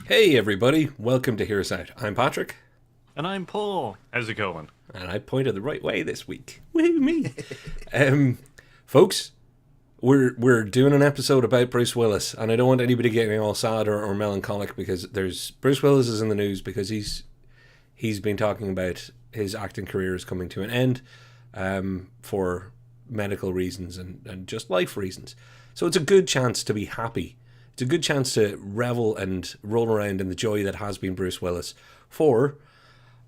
Hey everybody, welcome to Hear Us Out. I'm Patrick, And I'm Paul. How's it going? and I pointed the right way this week. Woo me! um, Folks, we're doing an episode about Bruce Willis, and I don't want anybody getting all sad or melancholic because there's Bruce Willis is in the news because he's been talking about his acting career is coming to an end for medical reasons and just life reasons. So it's a good chance to be happy. It's a good chance to revel and roll around in the joy that has been Bruce Willis for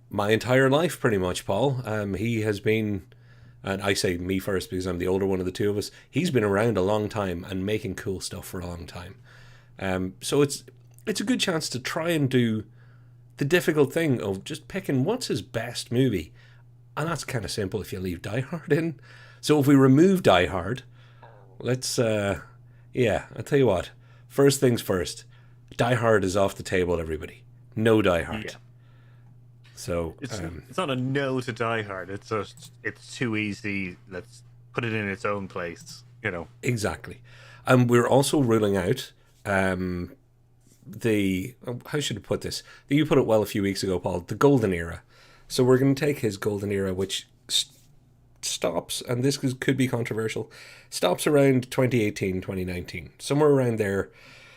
my entire life, pretty much, Paul. He has been, and I say me first because I'm the older one of the two of us, he's been around a long time and making cool stuff for a long time. So it's a good chance to try and do the difficult thing of just picking what's his best movie. And that's kind of simple if you leave Die Hard in. So if we remove Die Hard, let's, I'll tell you what. First things first, Die Hard is off the table, everybody. No Die Hard. Yeah. So It's not a no to Die Hard. It's just it's too easy. Let's put it in its own place. exactly. And we're also ruling out the, how should I put this? You put it well a few weeks ago, Paul, the golden era. So we're going to take his golden era, which stops, and this could be controversial, stops around 2018, 2019, somewhere around there.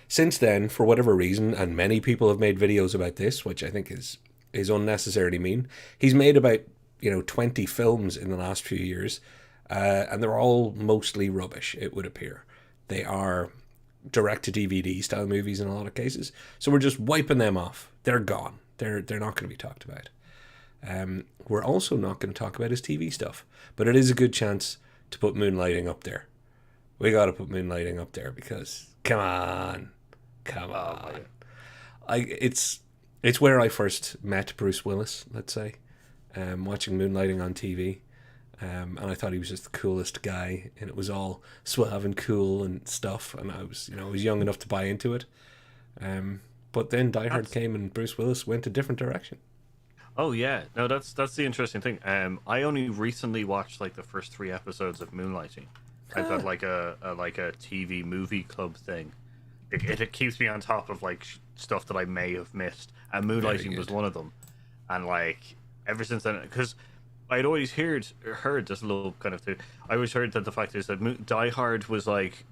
Since then, for whatever reason, and many people have made videos about this, which I think is unnecessarily mean, he's made about 20 films in the last few years, and they're all mostly rubbish, it would appear. They are direct-to-DVD style movies in a lot of cases, so we're just wiping them off. They're gone. They're not going to be talked about. We're also not going to talk about his TV stuff, but it is a good chance to put Moonlighting up there. We got to put Moonlighting up there because come on. It's where I first met Bruce Willis. Let's say, watching Moonlighting on TV, and I thought he was just the coolest guy, and it was all suave and cool and stuff. And I was young enough to buy into it. But then Die Hard came, and Bruce Willis went a different direction. Oh yeah, no, that's the interesting thing. I only recently watched like the first 3 episodes of Moonlighting. I've got like a TV movie club thing. It keeps me on top of like stuff that I may have missed, and Moonlighting was one of them. And like ever since then, because I'd always heard this little kind of thing. I always heard that the fact is that Die Hard was like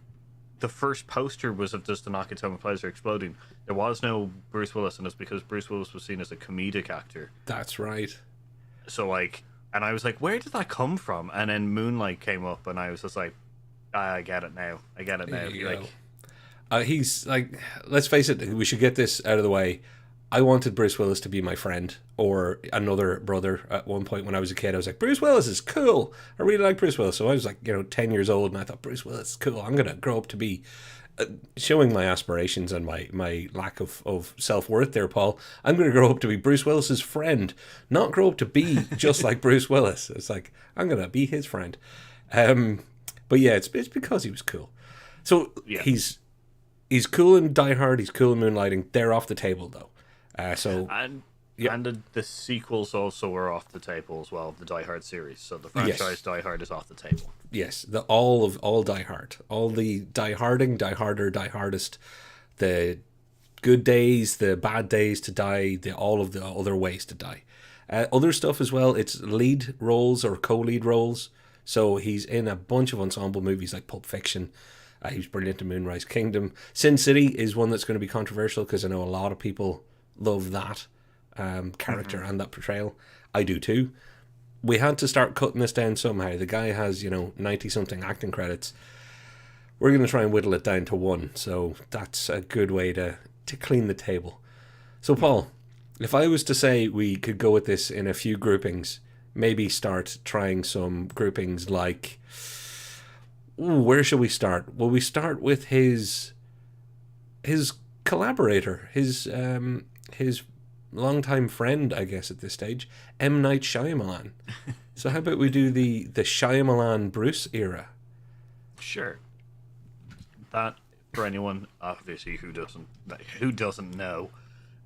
the first poster was of just the Nakatomi Plaza exploding. There was no Bruce Willis, and it's because Bruce Willis was seen as a comedic actor. That's right. So like, and I was like, where did that come from? And then Moonlight came up, and I was just like, I get it now. I get it now. He's like, let's face it, we should get this out of the way. I wanted Bruce Willis to be my friend or another brother at one point when I was a kid. I was like, Bruce Willis is cool. I really like Bruce Willis. So I was like, 10 years old, and I thought, Bruce Willis is cool. I'm going to grow up to be showing my aspirations and my lack of self-worth there, Paul. I'm going to grow up to be Bruce Willis's friend, not grow up to be just like Bruce Willis. It's like, I'm going to be his friend. But yeah, it's because he was cool. So Yeah. he's cool in Die Hard. He's cool in Moonlighting. They're off the table, though. And the sequels also were off the table as well, the Die Hard series. So the franchise Die Hard is off the table. Yes, all Die Hard, all the Die Harding, Die Harder, Die Hardest, the good days, the bad days to die, all of the other ways to die. Other stuff as well. It's lead roles or co-lead roles. So he's in a bunch of ensemble movies like Pulp Fiction. He's brilliant in Moonrise Kingdom. Sin City is one that's going to be controversial because I know a lot of people love that character and that portrayal. I do too. We had to start cutting this down somehow. The guy has 90 something acting credits. We're going to try and whittle it down to one, so that's a good way to clean the table. So Paul, if I was to say we could go with this in a few groupings, maybe start trying some groupings like, where shall we start? Will we start with his collaborator, his longtime friend, I guess, at this stage, M. Night Shyamalan. So how about we do the Shyamalan Bruce era? Sure. That, for anyone obviously who doesn't know,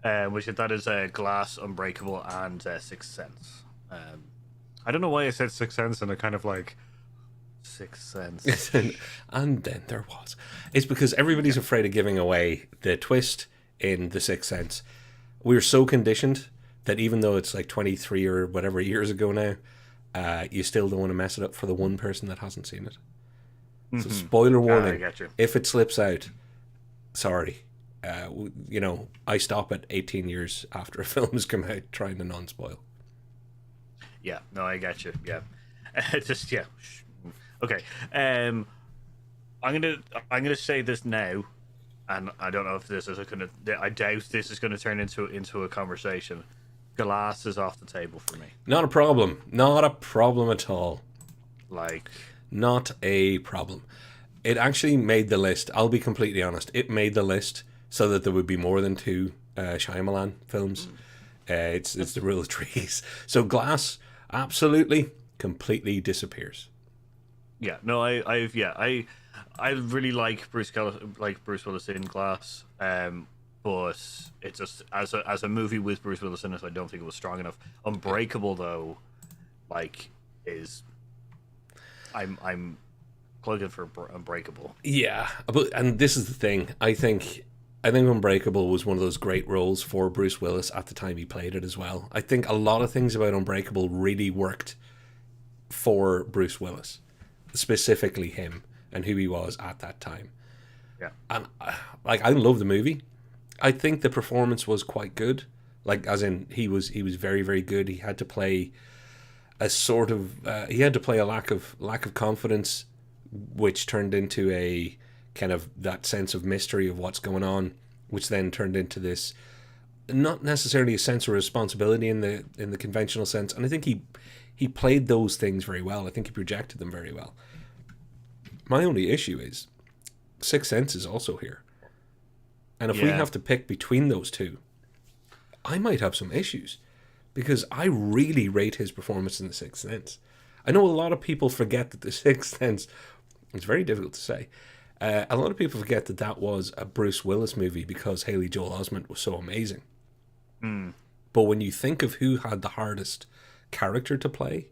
that is Glass, Unbreakable, and Sixth Sense. I don't know why I said Sixth Sense in a kind of like Sixth Sense. And then there was. It's because everybody's afraid of giving away the twist in The Sixth Sense. We're so conditioned that even though it's like 23 or whatever years ago now, you still don't want to mess it up for the one person that hasn't seen it. So spoiler warning, I get you. if it slips out, sorry. I stop at 18 years after a film has come out trying to non-spoil. Yeah, no, I got you. Yeah. Just, yeah. Okay. I'm gonna say this now, and I don't know if this is gonna. I doubt this is gonna turn into a conversation. Glass is off the table for me. Not a problem. Not a problem at all. Like, not a problem. It actually made the list. I'll be completely honest. It made the list so that there would be more than 2 Shyamalan films. It's the rule of trees. So Glass absolutely completely disappears. Yeah, no, I really like Bruce Willis in Glass, but it's just as a movie with Bruce Willis in it, I don't think it was strong enough. Unbreakable though, I'm plugging for Unbreakable. Yeah, and this is the thing. I think Unbreakable was one of those great roles for Bruce Willis at the time he played it as well. I think a lot of things about Unbreakable really worked for Bruce Willis, specifically him and who he was at that time. Yeah, and I love the movie. I think the performance was quite good. As in, he was very, very good. He had to play a sort of a lack of confidence, which turned into a kind of that sense of mystery of what's going on, which then turned into this not necessarily a sense of responsibility in the conventional sense. And I think he played those things very well. I think he projected them very well. My only issue is Sixth Sense is also here. And if we have to pick between those two, I might have some issues, because I really rate his performance in The Sixth Sense. I know a lot of people forget that The Sixth Sense, it's very difficult to say, a lot of people forget that was a Bruce Willis movie because Haley Joel Osment was so amazing. But when you think of who had the hardest character to play,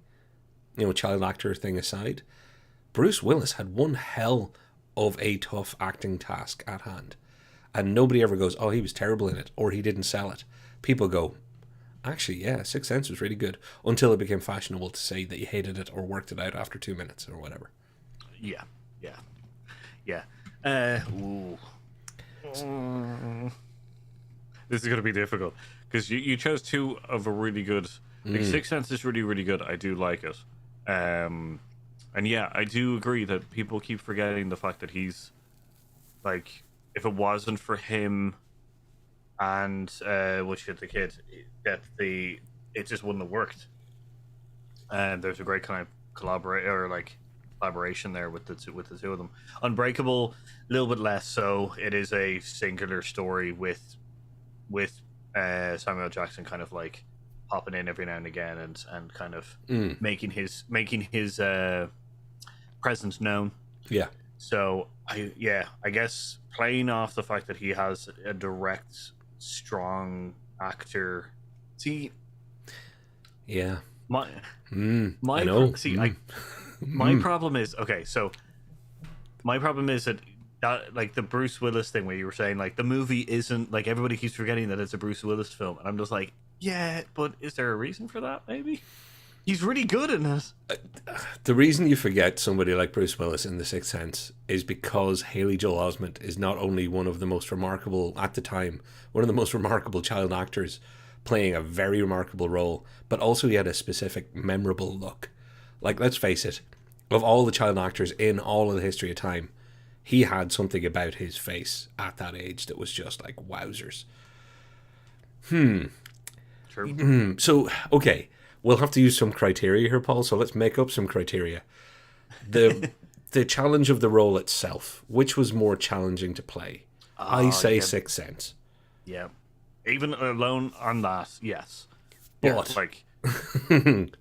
child actor thing aside, Bruce Willis had one hell of a tough acting task at hand. And nobody ever goes, oh, he was terrible in it, or he didn't sell it. People go, actually, yeah, Sixth Sense was really good, until it became fashionable to say that you hated it or worked it out after 2 minutes or whatever. Yeah. This is going to be difficult, because you chose 2 of a really good. Sixth Sense is really, really good. I do like it. And yeah, I do agree that people keep forgetting the fact that he's, if it wasn't for him and the kid, that it just wouldn't have worked. And there's a great kind of collaboration there with the two of them. Unbreakable, a little bit less so. It is a singular story with Samuel Jackson kind of popping in every now and again and kind of making his presence known. Yeah. So I guess playing off the fact that he has a direct, strong actor. See. Yeah. My I know. My problem is that the Bruce Willis thing where you were saying the movie isn't everybody keeps forgetting that it's a Bruce Willis film, and I'm just yeah, but is there a reason for that? Maybe he's really good in it. The reason you forget somebody like Bruce Willis in The Sixth Sense is because Haley Joel Osment is not only one of the most remarkable at the time, one of the most remarkable child actors playing a very remarkable role, but also he had a specific memorable look. Let's face it, of all the child actors in all of the history of time, he had something about his face at that age that was just wowzers. True. So, okay, we'll have to use some criteria here, Paul, so let's make up some criteria. The challenge of the role itself, which was more challenging to play? I say Sixth Sense. Yeah. Even alone on that, yes. But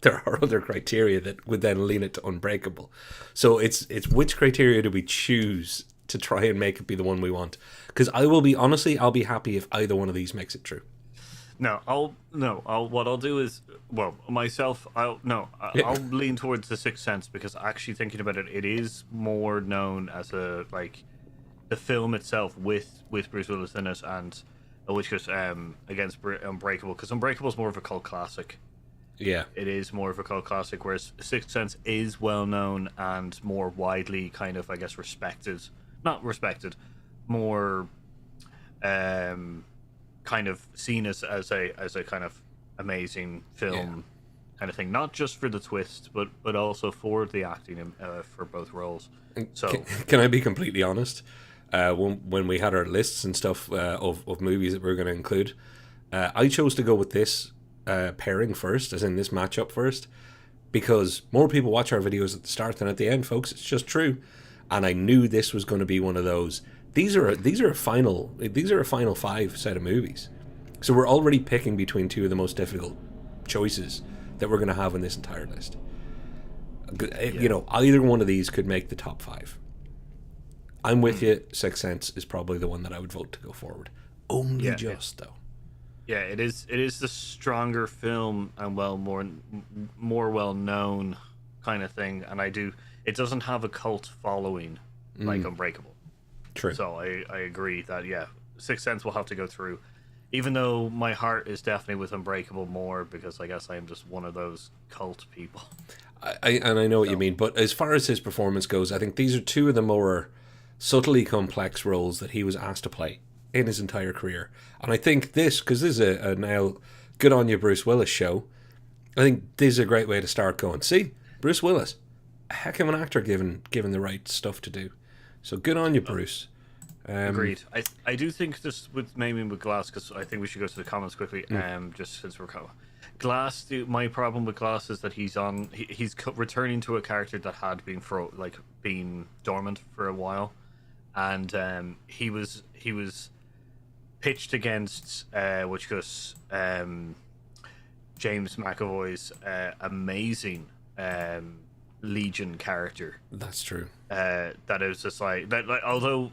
there are other criteria that would then lean it to Unbreakable. So it's which criteria do we choose to try and make it be the one we want? Because I'll be happy if either one of these makes it true. What I'll do is, well, myself. I'll lean towards The Sixth Sense because actually thinking about it, it is more known as a like the film itself with Bruce Willis in it, and which goes against Unbreakable, because Unbreakable is more of a cult classic. Yeah, it is more of a cult classic, whereas Sixth Sense is well known and more widely kind of, I guess, respected. Not respected, more kind of seen as a kind of amazing film kind of thing. Not just for the twist, but also for the acting for both roles. So can I be completely honest? When we had our lists and stuff of movies that we are going to include, I chose to go with this pairing first, as in this matchup first, because more people watch our videos at the start than at the end, folks. It's just true, and I knew this was going to be one of those. These are a final five set of movies, so we're already picking between two of the most difficult choices that we're going to have in this entire list. You know, either one of these could make the top five. I'm with you. Sixth Sense is probably the one that I would vote to go forward. Only just though. Yeah, it is the stronger film and more well known kind of thing, and it doesn't have a cult following like Unbreakable. True. So I agree that Sixth Sense will have to go through, even though my heart is definitely with Unbreakable more, because I guess I am just one of those cult people. I know what you mean, but as far as his performance goes, I think these are two of the more subtly complex roles that he was asked to play in his entire career. And I think this, because this is a now good on you Bruce Willis show, I think this is a great way to start going, see, Bruce Willis, a heck of an actor given the right stuff to do. So good on you, Bruce. Agreed. I do think this with Glass, because I think we should go to the comments quickly, just since we're Glass. My problem with Glass is that he's returning to a character that had been dormant for a while, and he was pitched against which goes James McAvoy's amazing Legion character. That's true. That is just like that. Like, although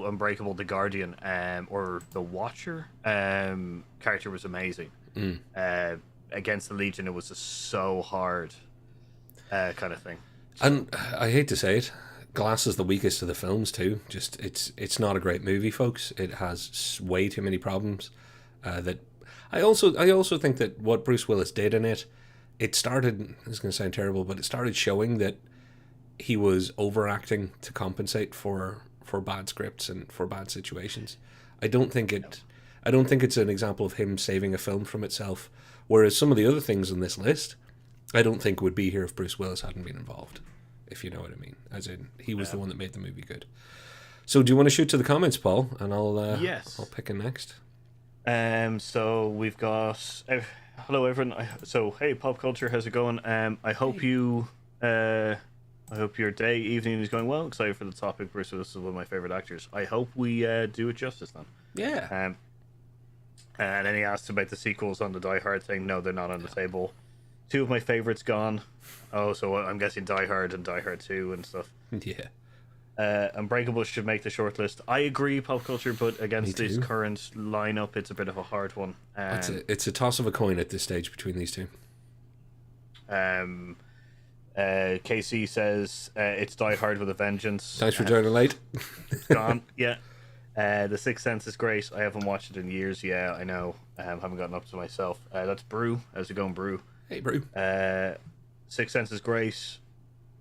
Unbreakable, the Guardian, or the Watcher character was amazing. Against the Legion, it was just so hard, kind of thing. And I hate to say it, Glass is the weakest of the films too. Just it's not a great movie, folks. It has way too many problems. That I also think that what Bruce Willis did in it started. This is going to sound terrible, but it started showing that he was overacting to compensate for bad scripts and for bad situations. I don't think it's an example of him saving a film from itself. Whereas some of the other things on this list, I don't think would be here if Bruce Willis hadn't been involved. If you know what I mean, as in he was the one that made the movie good. So do you want to shoot to the comments, Paul, and I'll pick it next. So we've got hello everyone. So hey, Popculture, how's it going? I hope I hope your day, evening is going well. Excited for the topic. Bruce Willis is one of my favorite actors. I hope we do it justice then. Yeah. And then he asked about the sequels on the Die Hard thing. No, they're not on the table. Two of my favorites gone. Oh, so I'm guessing Die Hard and Die Hard 2 and stuff. Yeah. Unbreakable should make the shortlist. I agree, Popculture, but against this current lineup, it's a bit of a hard one. It's a toss of a coin at this stage between these two. KC says it's Die Hard with a Vengeance. Thanks for joining late. It's gone. Yeah. The Sixth Sense is great. I haven't watched it in years. Yeah, I know. Haven't gotten up to myself. That's Brew. How's it going, Brew? Hey, Brew. Sixth Sense is great.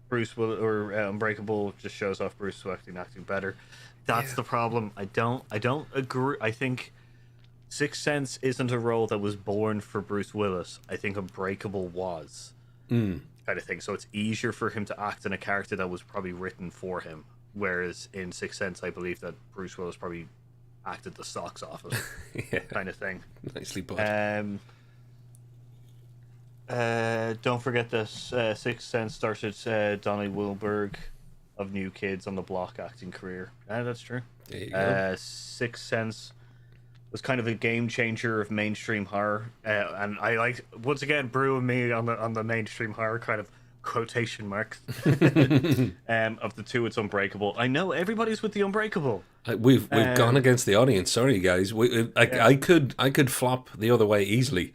Bruce Unbreakable just shows off Bruce acting better. That's the problem. I don't agree. I think Sixth Sense isn't a role that was born for Bruce Willis. I think Unbreakable was. Kind of thing. So it's easier for him to act in a character that was probably written for him. Whereas in Sixth Sense, I believe that Bruce Willis probably acted the socks off of it. Kind of thing. Nicely put. Don't forget this. Sixth Sense started Donnie Wahlberg of New Kids on the Block acting career. That's true. There you go. Sixth Sense was kind of a game changer of mainstream horror, and I like once again Brew and me on the mainstream horror kind of quotation marks. Of the two, it's Unbreakable. I know everybody's with the Unbreakable. We've gone against the audience. Sorry, guys. I could flop the other way easily,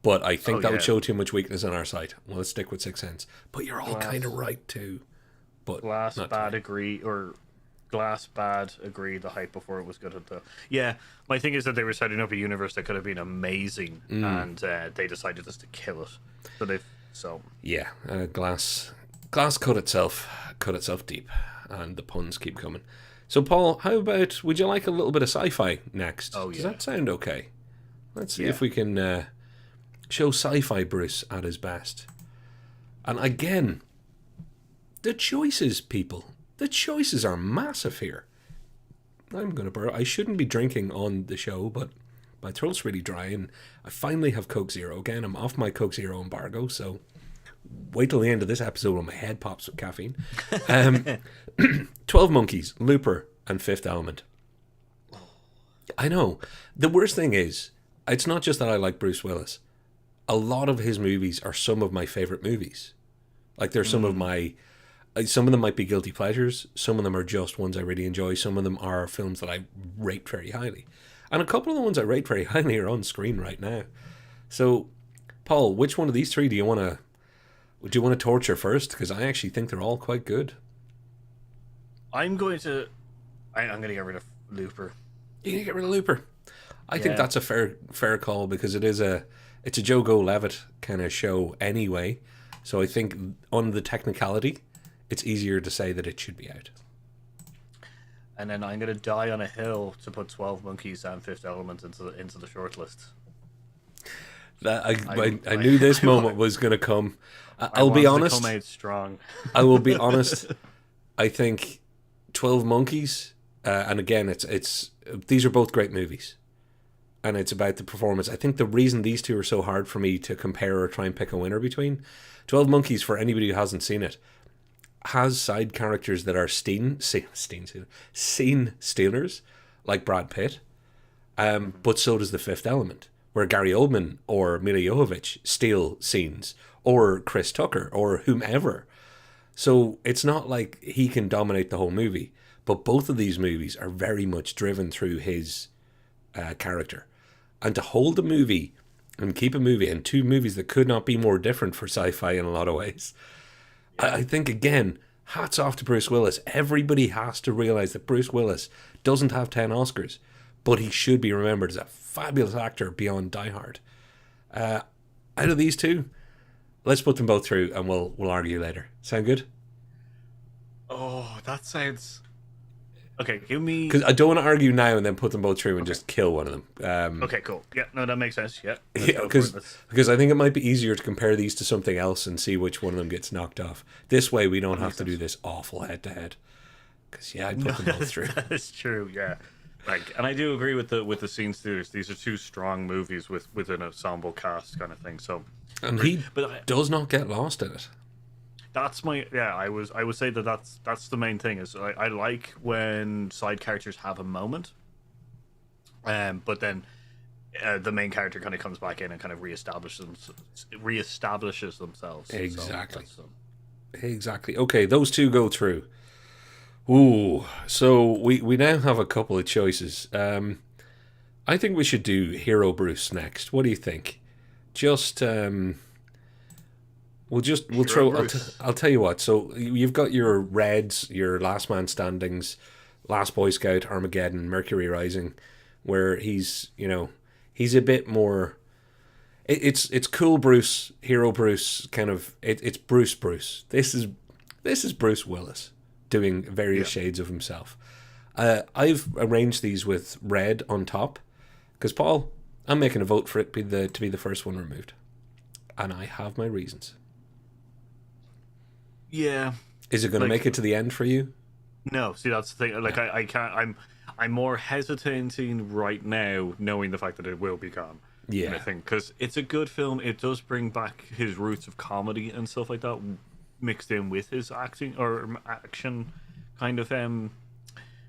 but I think that would show too much weakness on our side. Well, let's stick with Sixth Sense. But you're all kind of right too. But Glass bad agree or Glass bad agree. The hype before it was good at the My thing is that they were setting up a universe that could have been amazing, and they decided just to kill it. Glass cut itself deep, and the puns keep coming. So, Paul, how about, would you like a little bit of sci-fi next? Oh, yeah. Does that sound okay? Let's see if we can show sci-fi Bruce at his best. And again, the choices, people. The choices are massive here. I'm going to borrow. I shouldn't be drinking on the show, but my throat's really dry, and I finally have Coke Zero again. I'm off my Coke Zero embargo, so wait till the end of this episode when my head pops with caffeine. 12 Monkeys, Looper, and Fifth Element. I know. The worst thing is, it's not just that I like Bruce Willis. A lot of his movies are some of my favorite movies. Like, they're some of my... Some of them might be guilty pleasures. Some of them are just ones I really enjoy. Some of them are films that I rate very highly. And a couple of the ones I rate very highly are on screen right now. So, Paul, which one of these three do you want to torture first? Because I actually think they're all quite good. I'm going to get rid of Looper. You're going to get rid of Looper? I think that's a fair call, because it's a Joe Levitt kind of show anyway. So I think on the technicality, it's easier to say that it should be out. And then I'm going to die on a hill to put 12 Monkeys and Fifth Element into the shortlist. I knew this moment was going to come. I'll be honest. Come out strong. I will be honest. I think 12 Monkeys, and again, it's these are both great movies, and it's about the performance. I think the reason these two are so hard for me to compare or try and pick a winner between, 12 Monkeys, for anybody who hasn't seen it, has side characters that are scene stealers, like Brad Pitt, but so does the Fifth Element, where Gary Oldman or Mila Jovovich steal scenes, or Chris Tucker, or whomever. So it's not like he can dominate the whole movie, but both of these movies are very much driven through his character. And to hold a movie and keep a movie, and two movies that could not be more different for sci-fi in a lot of ways. I think, again, hats off to Bruce Willis. Everybody has to realize that Bruce Willis doesn't have 10 Oscars, but he should be remembered as a fabulous actor beyond Die Hard. Out of these two, let's put them both through, and we'll argue later. Sound good? Oh, that sounds... Okay, give me... Because I don't want to argue now and then put them both through and just kill one of them. Okay, cool. Yeah, no, that makes sense. Yeah. Because I think it might be easier to compare these to something else and see which one of them gets knocked off. This way we don't have to do this awful head-to-head. Because, I'd put them both through. That's true, yeah. And I do agree with the scene stealers. These are two strong movies with an ensemble cast kind of thing. So, and he does not get lost in it. That's my I would say that's the main thing is I like when side characters have a moment, but then the main character kind of comes back in and kind of reestablishes themselves. Exactly. Exactly. Okay, those two go through. Ooh, so we now have a couple of choices. I think we should do Hero Bruce next. What do you think? We'll throw. I'll tell you what. So you've got your Reds, your Last Man Standings, Last Boy Scout, Armageddon, Mercury Rising, where he's a bit more. It's cool Bruce, Hero Bruce, kind of. It's Bruce. This is Bruce Willis doing various shades of himself. I've arranged these with red on top because Paul, I'm making a vote for it to be the first one removed, and I have my reasons. Yeah. Is it going to make it to the end for you? No. See, that's the thing. Like, I can't. I'm more hesitating right now, knowing the fact that it will be gone. Yeah. I think because it's a good film. It does bring back his roots of comedy and stuff like that, mixed in with his acting or action kind of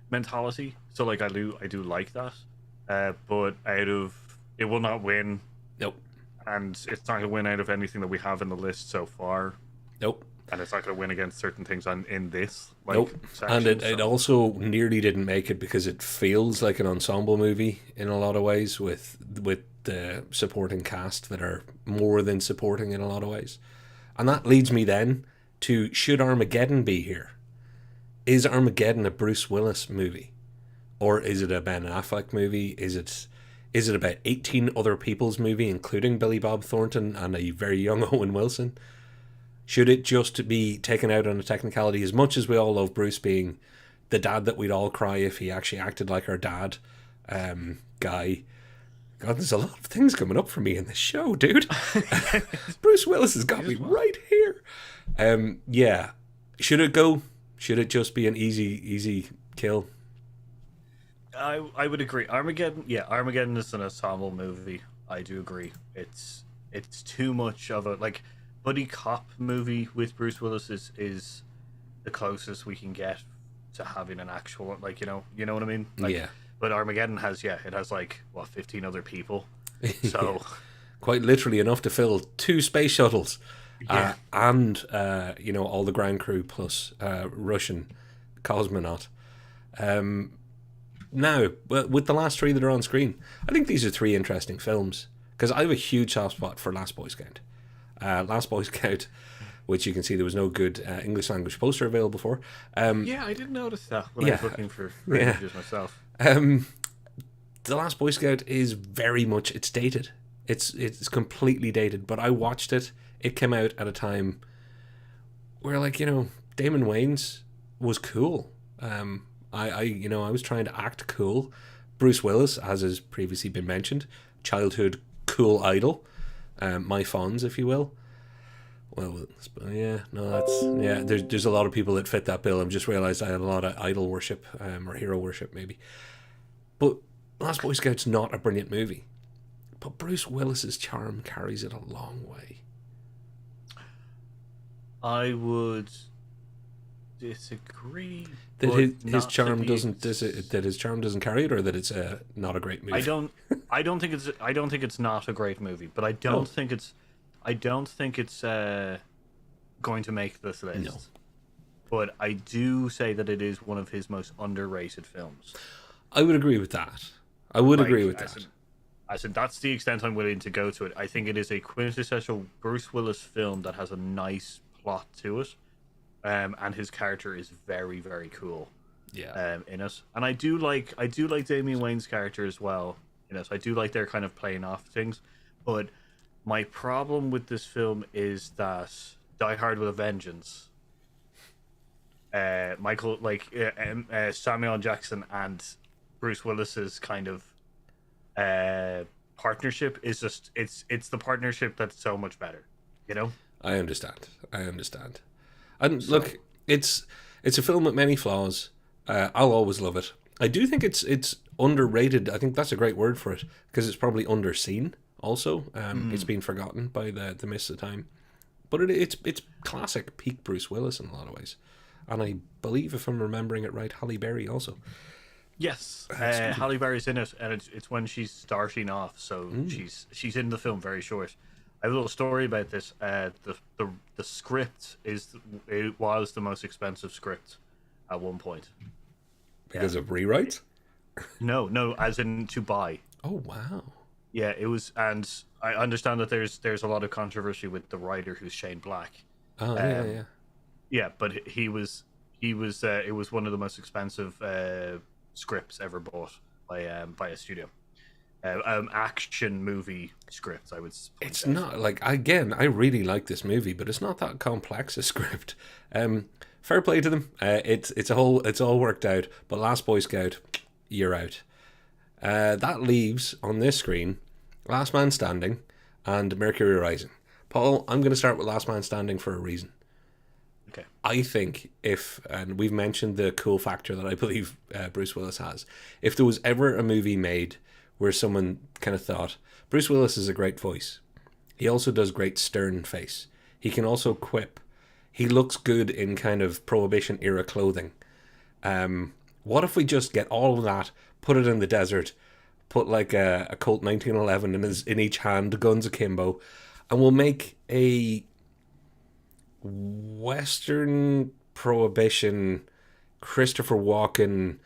mentality. So, like, I do like that. But it will not win. Nope. And it's not going to win out of anything that we have in the list so far. Nope. and it's not going to win against certain things in this Nope. section. And it also nearly didn't make it because it feels like an ensemble movie in a lot of ways with the supporting cast that are more than supporting in a lot of ways. And that leads me then to, should Armageddon be here? Is Armageddon a Bruce Willis movie? Or is it a Ben Affleck movie? Is it about 18 other people's movie, including Billy Bob Thornton and a very young Owen Wilson? Should it just be taken out on a technicality, as much as we all love Bruce being the dad that we'd all cry if he actually acted like our dad guy? God, there's a lot of things coming up for me in this show, dude. Bruce Willis has got me right here. Yeah. Should it go? Should it just be an easy kill? I would agree. Armageddon is an ensemble movie. I do agree. It's too much of a buddy cop movie with Bruce Willis is the closest we can get to having an actual you know what I mean? Yeah. But Armageddon has 15 other people. So quite literally enough to fill 2 space shuttles. Yeah. And all the ground crew plus Russian cosmonaut. Now, with the last 3 that are on screen, I think these are 3 interesting films because I have a huge soft spot for Last Boy Scout. Last Boy Scout, which you can see there was no good English language poster available for. Yeah, I didn't notice that when I was looking for images myself. The Last Boy Scout is very much, it's dated. It's completely dated, but I watched it. It came out at a time where, Damon Wayans was cool. I was trying to act cool. Bruce Willis, as has previously been mentioned, childhood cool idol. My fawns, if you will. Well, yeah, no, there's a lot of people that fit that bill. I've just realised I had a lot of idol worship, or hero worship, maybe. But Last Boy Scout's not a brilliant movie. But Bruce Willis's charm carries it a long way. I would disagree. That his charm doesn't carry it, or that it's not a great movie. I don't think it's not a great movie, but I don't think it's going to make this list. No. But I do say that it is one of his most underrated films. I would agree with that. I said that's the extent I'm willing to go to it. I think it is a quintessential Bruce Willis film that has a nice plot to it, and his character is very, very cool. Yeah. In it, and I do like Damian Wayne's character as well. So I do like their kind of playing off things, but my problem with this film is that Die Hard with a Vengeance, Samuel L. Jackson and Bruce Willis's kind of partnership is just it's the partnership that's so much better. I understand. And look, it's a film with many flaws. I'll always love it. I do think it's underrated. I think that's a great word for it because it's probably underseen. Also, it's been forgotten by the mists of time. But it's classic peak Bruce Willis in a lot of ways. And I believe, if I'm remembering it right, Halle Berry also. Yes, Halle Berry's in it, and it's when she's starting off, so she's in the film very short. I have a little story about this. The script was the most expensive script at one point. Because of rewrites? No, as in to buy. Oh wow. Yeah, it was, and I understand that there's a lot of controversy with the writer, who's Shane Black. Oh yeah. Yeah, but it was one of the most expensive scripts ever bought by a studio. Action movie scripts, I would. It's not again. I really like this movie, but it's not that complex a script. Fair play to them. It's all worked out. But Last Boy Scout, you're out. That leaves on this screen Last Man Standing and Mercury Rising. Paul, I'm going to start with Last Man Standing for a reason. Okay. I think and we've mentioned the cool factor that I believe Bruce Willis has. If there was ever a movie made where someone kind of thought, Bruce Willis is a great voice. He also does great stern face. He can also quip. He looks good in kind of Prohibition era clothing. What if we just get all of that, put it in the desert, put a Colt 1911 in each hand, guns akimbo, and we'll make Western Prohibition, Christopher Walken,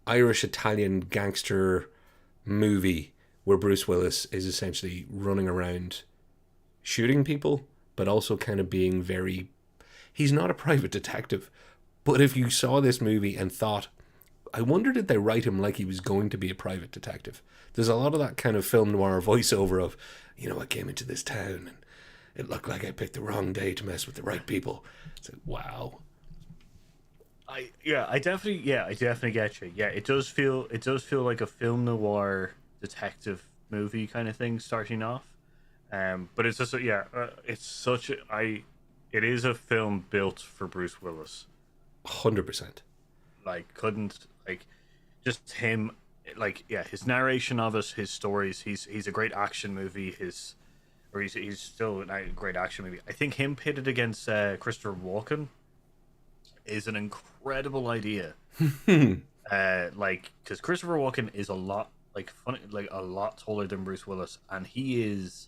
Irish Italian gangster movie where Bruce Willis is essentially running around shooting people, but also kind of being very. He's not a private detective, but if you saw this movie and thought, I wonder did they write him like he was going to be a private detective? There's a lot of that kind of film noir voiceover of, I came into this town and it looked like I picked the wrong day to mess with the right people. It's like, wow. I definitely get you. Yeah, it does feel like a film noir detective movie kind of thing starting off. But it's just it is a film built for Bruce Willis. 100%. Just him, his narration of it, his stories. He's a great action movie. He's still a great action movie. I think him pitted against Christopher Walken is an incredible idea. Because Christopher Walken is a lot a lot taller than Bruce Willis, and he is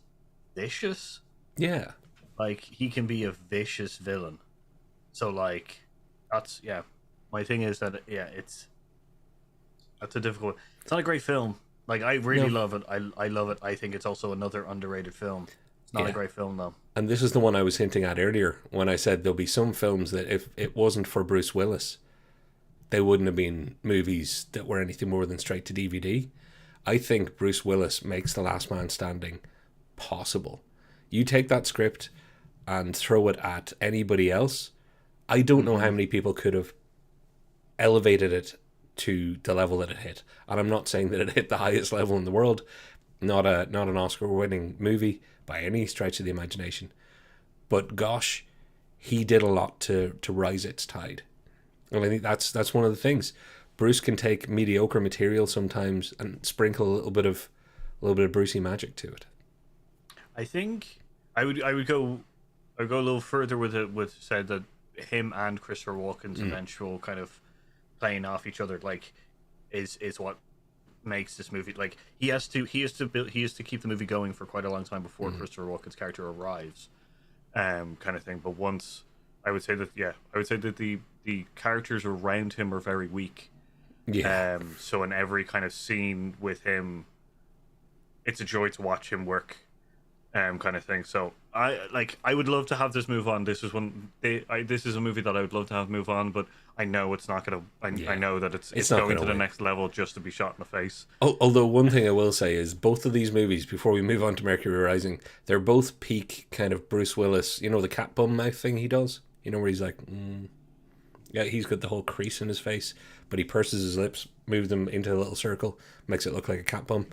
vicious. Yeah. He can be a vicious villain. So that's my thing is that that's a difficult. It's not a great film. I really love it. I love it. I think it's also another underrated film. It's not a great film though. And this is the one I was hinting at earlier when I said there'll be some films that if it wasn't for Bruce Willis, they wouldn't have been movies that were anything more than straight to DVD. I think Bruce Willis makes The Last Man Standing possible. You take that script and throw it at anybody else, I don't know how many people could have elevated it to the level that it hit. And I'm not saying that it hit the highest level in the world. Not an Oscar-winning movie by any stretch of the imagination. But gosh, he did a lot to rise its tide. And I think that's one of the things. Bruce can take mediocre material sometimes and sprinkle a little bit of Brucey magic to it. I think I would go a little further with it. With said that him and Christopher Walken's eventual kind of playing off each other is what makes this movie he has to keep the movie going for quite a long time before Christopher Walken's character arrives, kind of thing. But once I would say that the characters around him are very weak. Yeah. So in every kind of scene with him, it's a joy to watch him work. Kind of thing. So I would love to have this move on. This is this is a movie that I would love to have move on, but I know it's not gonna. I know that it's going to the next level just to be shot in the face. Although one thing I will say is both of these movies, before we move on to Mercury Rising, they're both peak kind of Bruce Willis. The cat bum mouth thing he does. Where he's like, yeah, he's got the whole crease in his face, but he purses his lips, moves them into a little circle, makes it look like a cat bum.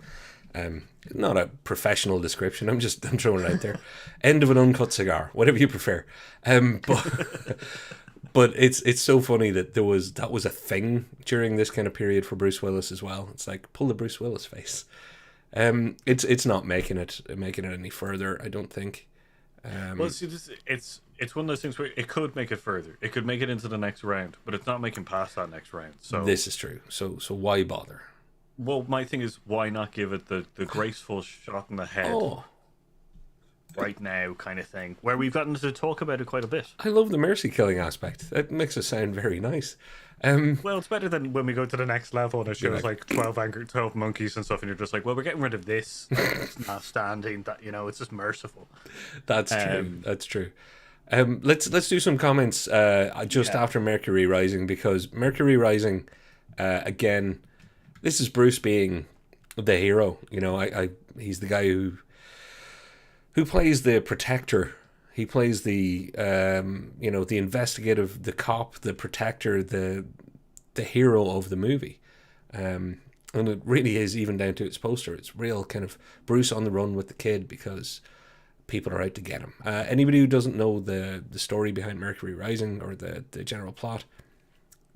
Not a professional description. I'm throwing it out there. End of an uncut cigar, whatever you prefer. But it's so funny that that was a thing during this kind of period for Bruce Willis as well. It's like pull the Bruce Willis face. It's not making it any further, I don't think. Well, see, it's one of those things where it could make it further. It could make it into the next round, but it's not making past that next round. So this is true. So why bother? Well, my thing is, why not give it the graceful shot in the head right now kind of thing, where we've gotten to talk about it quite a bit. I love the mercy killing aspect. That makes it sound very nice. Well, it's better than when we go to the next level and it shows 12 monkeys and stuff, and you're just like, well, we're getting rid of this. It's not standing. That it's just merciful. That's true. That's true. Let's do some comments after Mercury Rising, because Mercury Rising, again, this is Bruce being the hero. He's the guy who plays the protector. He plays the the investigative, the cop, the protector, the hero of the movie. And it really is, even down to its poster. It's real kind of Bruce on the run with the kid because people are out to get him. Anybody who doesn't know the story behind Mercury Rising or the general plot,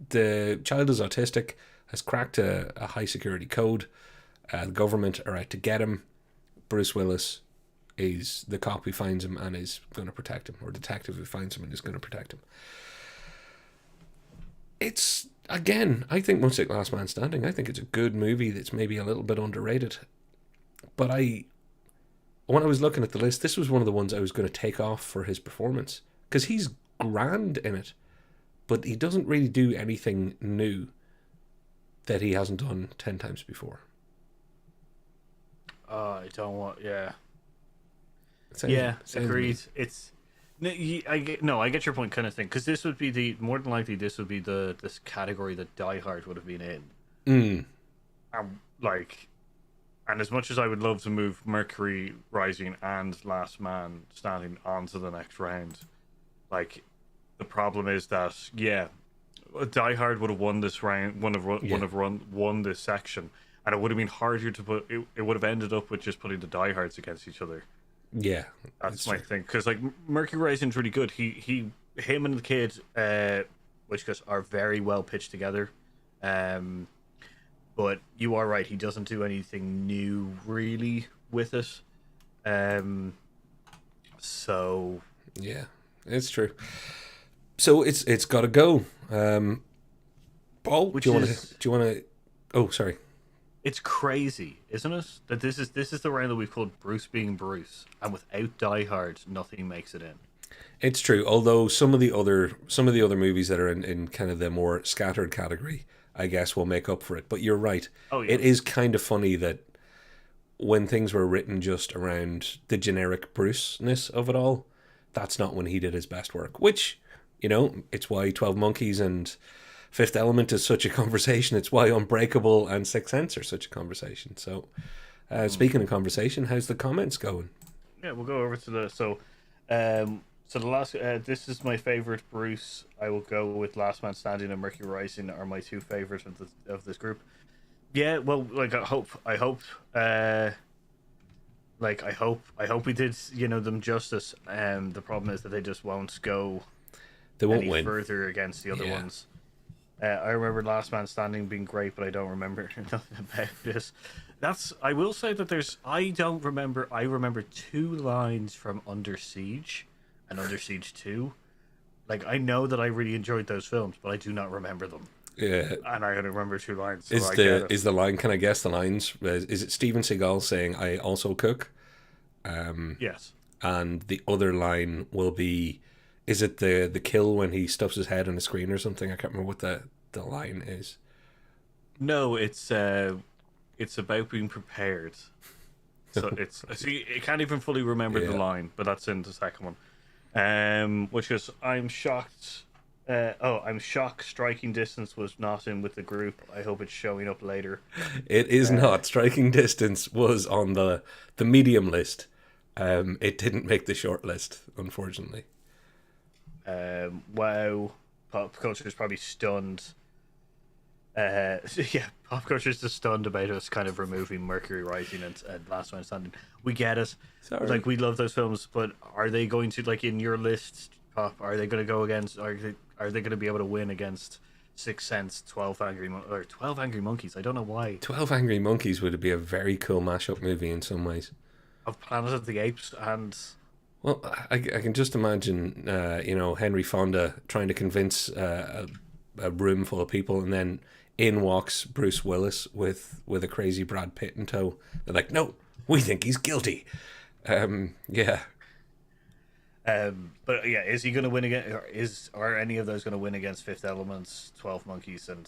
the child is autistic, has cracked a high security code. The government are out to get him. Bruce Willis is the cop who finds him and is going to protect him, or detective who finds him and is going to protect him. It's, again, I think much like Last Man Standing, I think it's a good movie that's maybe a little bit underrated. But when I was looking at the list, this was one of the ones I was going to take off for his performance, because he's grand in it, but he doesn't really do anything new that he hasn't done 10 times before. I don't want. Yeah. Sounds Agreed. mean. It's I get your point, kind of thing. Because this would be more than likely this would be this category that Die Hard would have been in. Like, and as much as I would love to move Mercury Rising and Last Man Standing onto the next round, like, the problem is that Die Hard would have won this round, won this section, and it would have been harder to put. It would have ended up with just putting the Die Hards against each other. Yeah, that's my thing. Because like Mercury Rising's really good. Him and the kid, which are very well pitched together. But you are right. He doesn't do anything new really with it. So yeah, it's true. So it's got to go. Paul, do you want to? Oh, sorry. It's crazy, isn't it? That this is the round that we've called Bruce being Bruce, and without Die Hard, nothing makes it in. It's true. Although some of the other movies that are in kind of the more scattered category, I guess, will make up for it. But you're right. Oh, yeah. It is kind of funny that when things were written just around the generic Bruce-ness of it all, that's not when he did his best work. Which, it's why 12 Monkeys and Fifth Element is such a conversation. It's why Unbreakable and Sixth Sense are such a conversation. So, speaking of conversation, how's the comments going? Yeah, we'll go over to the so the last. This is my favorite Bruce. I will go with Last Man Standing and Mercury Rising are my two favorites of this group. Yeah, well, like I hope we did them justice. The problem is that they just won't go. They won't any win further against the other ones. I remember Last Man Standing being great, but I don't remember nothing about this. I will say that I remember two lines from Under Siege and Under Siege 2. Like, I know that I really enjoyed those films, but I do not remember them. Yeah. And I only remember two lines. So is the line, can I guess the lines? Is it Steven Seagal saying, "I also cook"? Yes. And the other line will be, is it the kill when he stuffs his head on the screen or something? I can't remember what the line is. No, it's about being prepared. So I can't even fully remember the line, but that's in the second one. Which is, I'm shocked. I'm shocked Striking Distance was not in with the group. I hope it's showing up later. It is not. Striking Distance was on the medium list. It didn't make the short list, unfortunately. Wow. Popculture is probably stunned. Popculture is just stunned about us kind of removing Mercury Rising and Last Man Standing. We get it. Sorry. Like, we love those films, but are they going to, like, in your list, Pop, are they going to go against, are they going to be able to win against Sixth Sense, 12 Angry Monkeys? I don't know why. 12 Angry Monkeys would be a very cool mashup movie in some ways. Of Planet of the Apes and... Well, I can just imagine, Henry Fonda trying to convince a room full of people, and then in walks Bruce Willis with a crazy Brad Pitt in tow. They're like, "No, we think he's guilty." Yeah. But yeah, is he going to win again? Are any of those going to win against Fifth Element, 12 Monkeys, and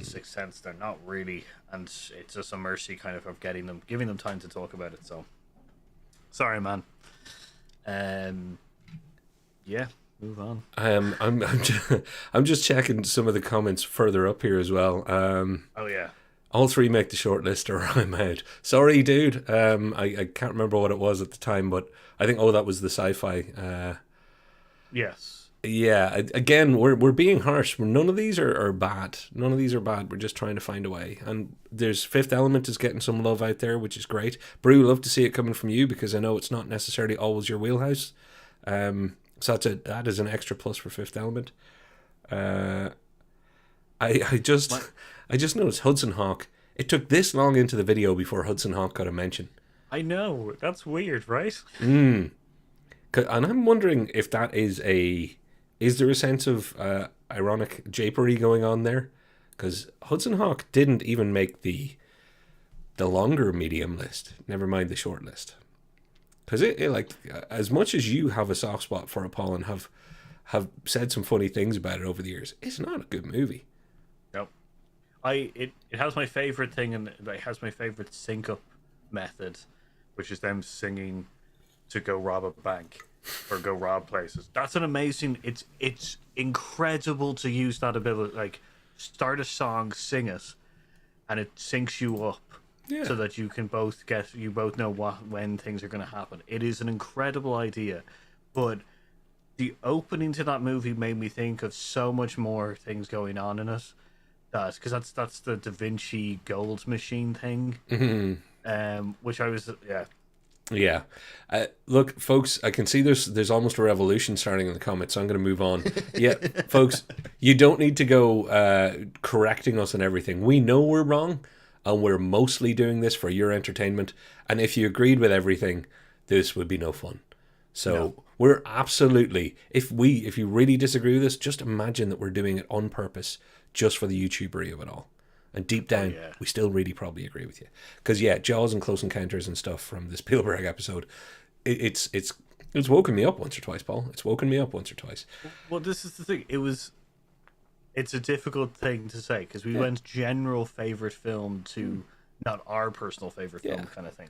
Sixth Sense? They're not really, and it's just a mercy kind of giving them time to talk about it. So, sorry, man. Yeah, move on. I'm just checking some of the comments further up here as well. Oh yeah. All three make the short list or I'm out. Sorry, dude. I can't remember what it was at the time, but I think that was the sci-fi. Yes. Yeah. Again, we're being harsh. None of these are bad. None of these are bad. We're just trying to find a way. And there's Fifth Element is getting some love out there, which is great. Brew, love to see it coming from you because I know it's not necessarily always your wheelhouse. So that is an extra plus for Fifth Element. I just noticed Hudson Hawk. It took this long into the video before Hudson Hawk got a mention. I know, that's weird, right? And I'm wondering if that is there a sense of ironic japery going on there? Because Hudson Hawk didn't even make the longer medium list. Never mind the short list. Because it like as much as you have a soft spot for Paul and have have said some funny things about it over the years. It's not a good movie. No, it has my favorite thing, and it has my favorite sync up method, which is them singing to go rob a bank or go rob places. That's an amazing. It's incredible to use that ability. Like, start a song, sing it, and it syncs you up. Yeah. So that you both know when things are going to happen. It is an incredible idea, but the opening to that movie made me think of so much more things going on in it. Because that's the Da Vinci Gold Machine thing, which I was Yeah. Look, folks, I can see there's almost a revolution starting in the comments, so I'm going to move on. Yeah, folks, you don't need to go correcting us on everything. We know we're wrong, and we're mostly doing this for your entertainment. And if you agreed with everything, this would be no fun. So we're absolutely, if you really disagree with us, just imagine that we're doing it on purpose, just for the YouTubery of it all. And deep down, we still really probably agree with you. Because, Jaws and Close Encounters and stuff from the Spielberg episode, it's woken me up once or twice, Paul. It's woken me up once or twice. Well, this is the thing. It's a difficult thing to say, because we went general favorite film to not our personal favorite film kind of thing.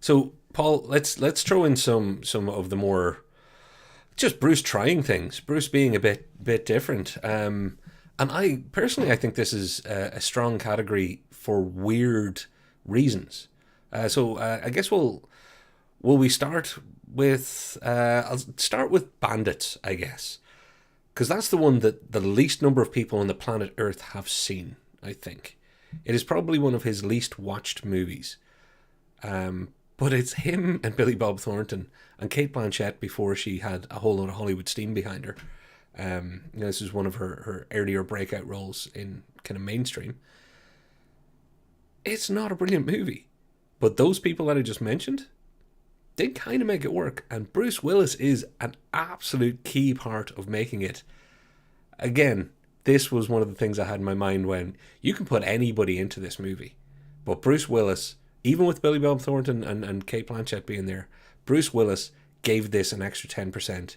So Paul, let's throw in some of the more just Bruce trying things. Bruce being a bit different. And I think this is a strong category for weird reasons. So I guess will we start with I'll start with Bandits, I guess. Because that's the one that the least number of people on the planet Earth have seen, I think. It is probably one of his least watched movies. But it's him and Billy Bob Thornton and Cate Blanchett before she had a whole lot of Hollywood steam behind her. This is one of her earlier breakout roles in kind of mainstream. It's not a brilliant movie. But those people that I just mentioned, they kind of make it work. And Bruce Willis is an absolute key part of making it. Again, this was one of the things I had in my mind when you can put anybody into this movie. But Bruce Willis, even with Billy Bob Thornton and Cate Blanchett being there, Bruce Willis gave this an extra 10%.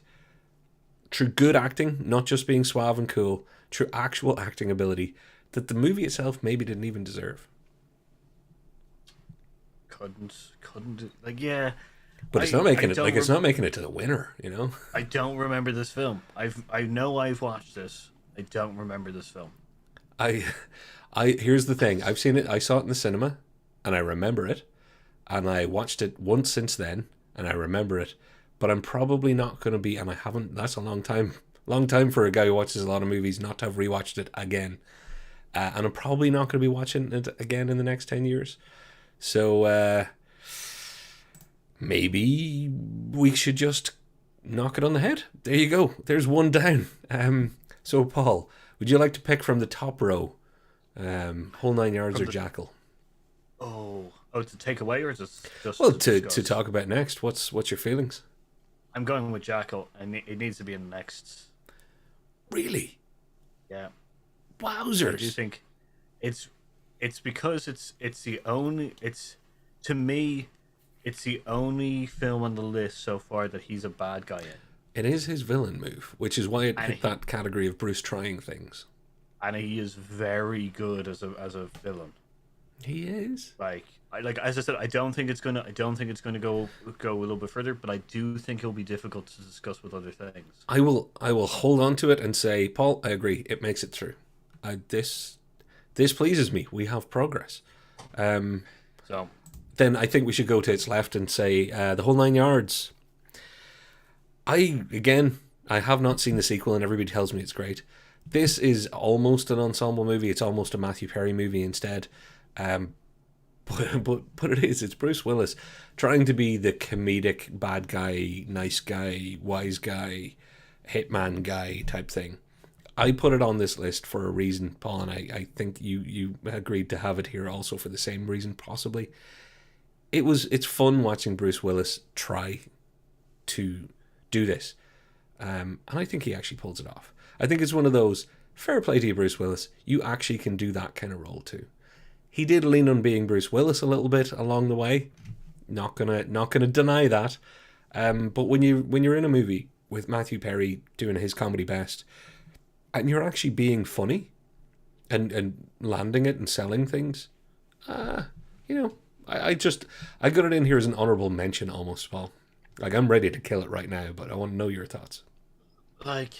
Through good acting, not just being suave and cool, through actual acting ability that the movie itself maybe didn't even deserve. Couldn't But it's not making it it's not making it to the winner, you know. I don't remember this film. I know I've watched this. I don't remember this film. I here's the thing. I've seen it. I saw it in the cinema, and I remember it, and I watched it once since then, and I remember it. But I'm probably not going to be, and I haven't. That's a long time for a guy who watches a lot of movies not to have rewatched it again. And I'm probably not going to be watching it again in the next 10 years. So maybe we should just knock it on the head. There you go. There's one down. So Paul, would you like to pick from the top row? Whole Nine Yards or Jackal? Oh, to take away, or just well, to talk about next. What's your feelings? I'm going with Jackal, and it needs to be in the next. Really? Yeah. Wowzers! I do think it's because it's the only to me it's the only film on the list so far that he's a bad guy in. It is his villain move, which is why it hit that category of Bruce trying things. And he is very good as a villain. He is. Like as I said, I don't think it's gonna go a little bit further, but I do think it'll be difficult to discuss with other things. I will hold on to it and say, Paul, I agree. It makes it through. This pleases me. We have progress. So then I think we should go to its left and say the Whole Nine Yards. I have not seen the sequel, and everybody tells me it's great. This is almost an ensemble movie. It's almost a Matthew Perry movie instead. But it's Bruce Willis trying to be the comedic bad guy, nice guy, wise guy, hitman guy type thing. I put it on this list for a reason, Paul, and I think you agreed to have it here also for the same reason, possibly. It's fun watching Bruce Willis try to do this. And I think he actually pulls it off. I think it's one of those, fair play to you, Bruce Willis, you actually can do that kind of role too. He did lean on being Bruce Willis a little bit along the way. Not gonna deny that. But when you're in a movie with Matthew Perry doing his comedy best, and you're actually being funny and landing it and selling things, you know, I got it in here as an honorable mention almost, Paul. Like, I'm ready to kill it right now, but I want to know your thoughts. Like,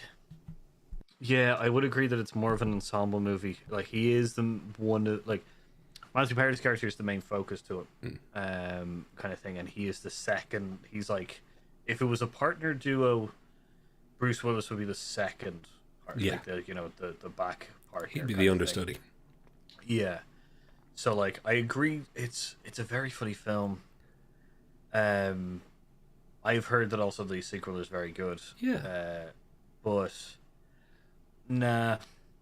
yeah, I would agree that it's more of an ensemble movie. Like, he is the one, like, Matthew Perry's character is the main focus to it, kind of thing, and he is the second. He's like, if it was a partner duo, Bruce Willis would be the second part, Yeah. like the back part. He'd be the understudy. Yeah. So, like, I agree. It's a very funny film. I've heard that also the sequel is very good. Yeah. But nah,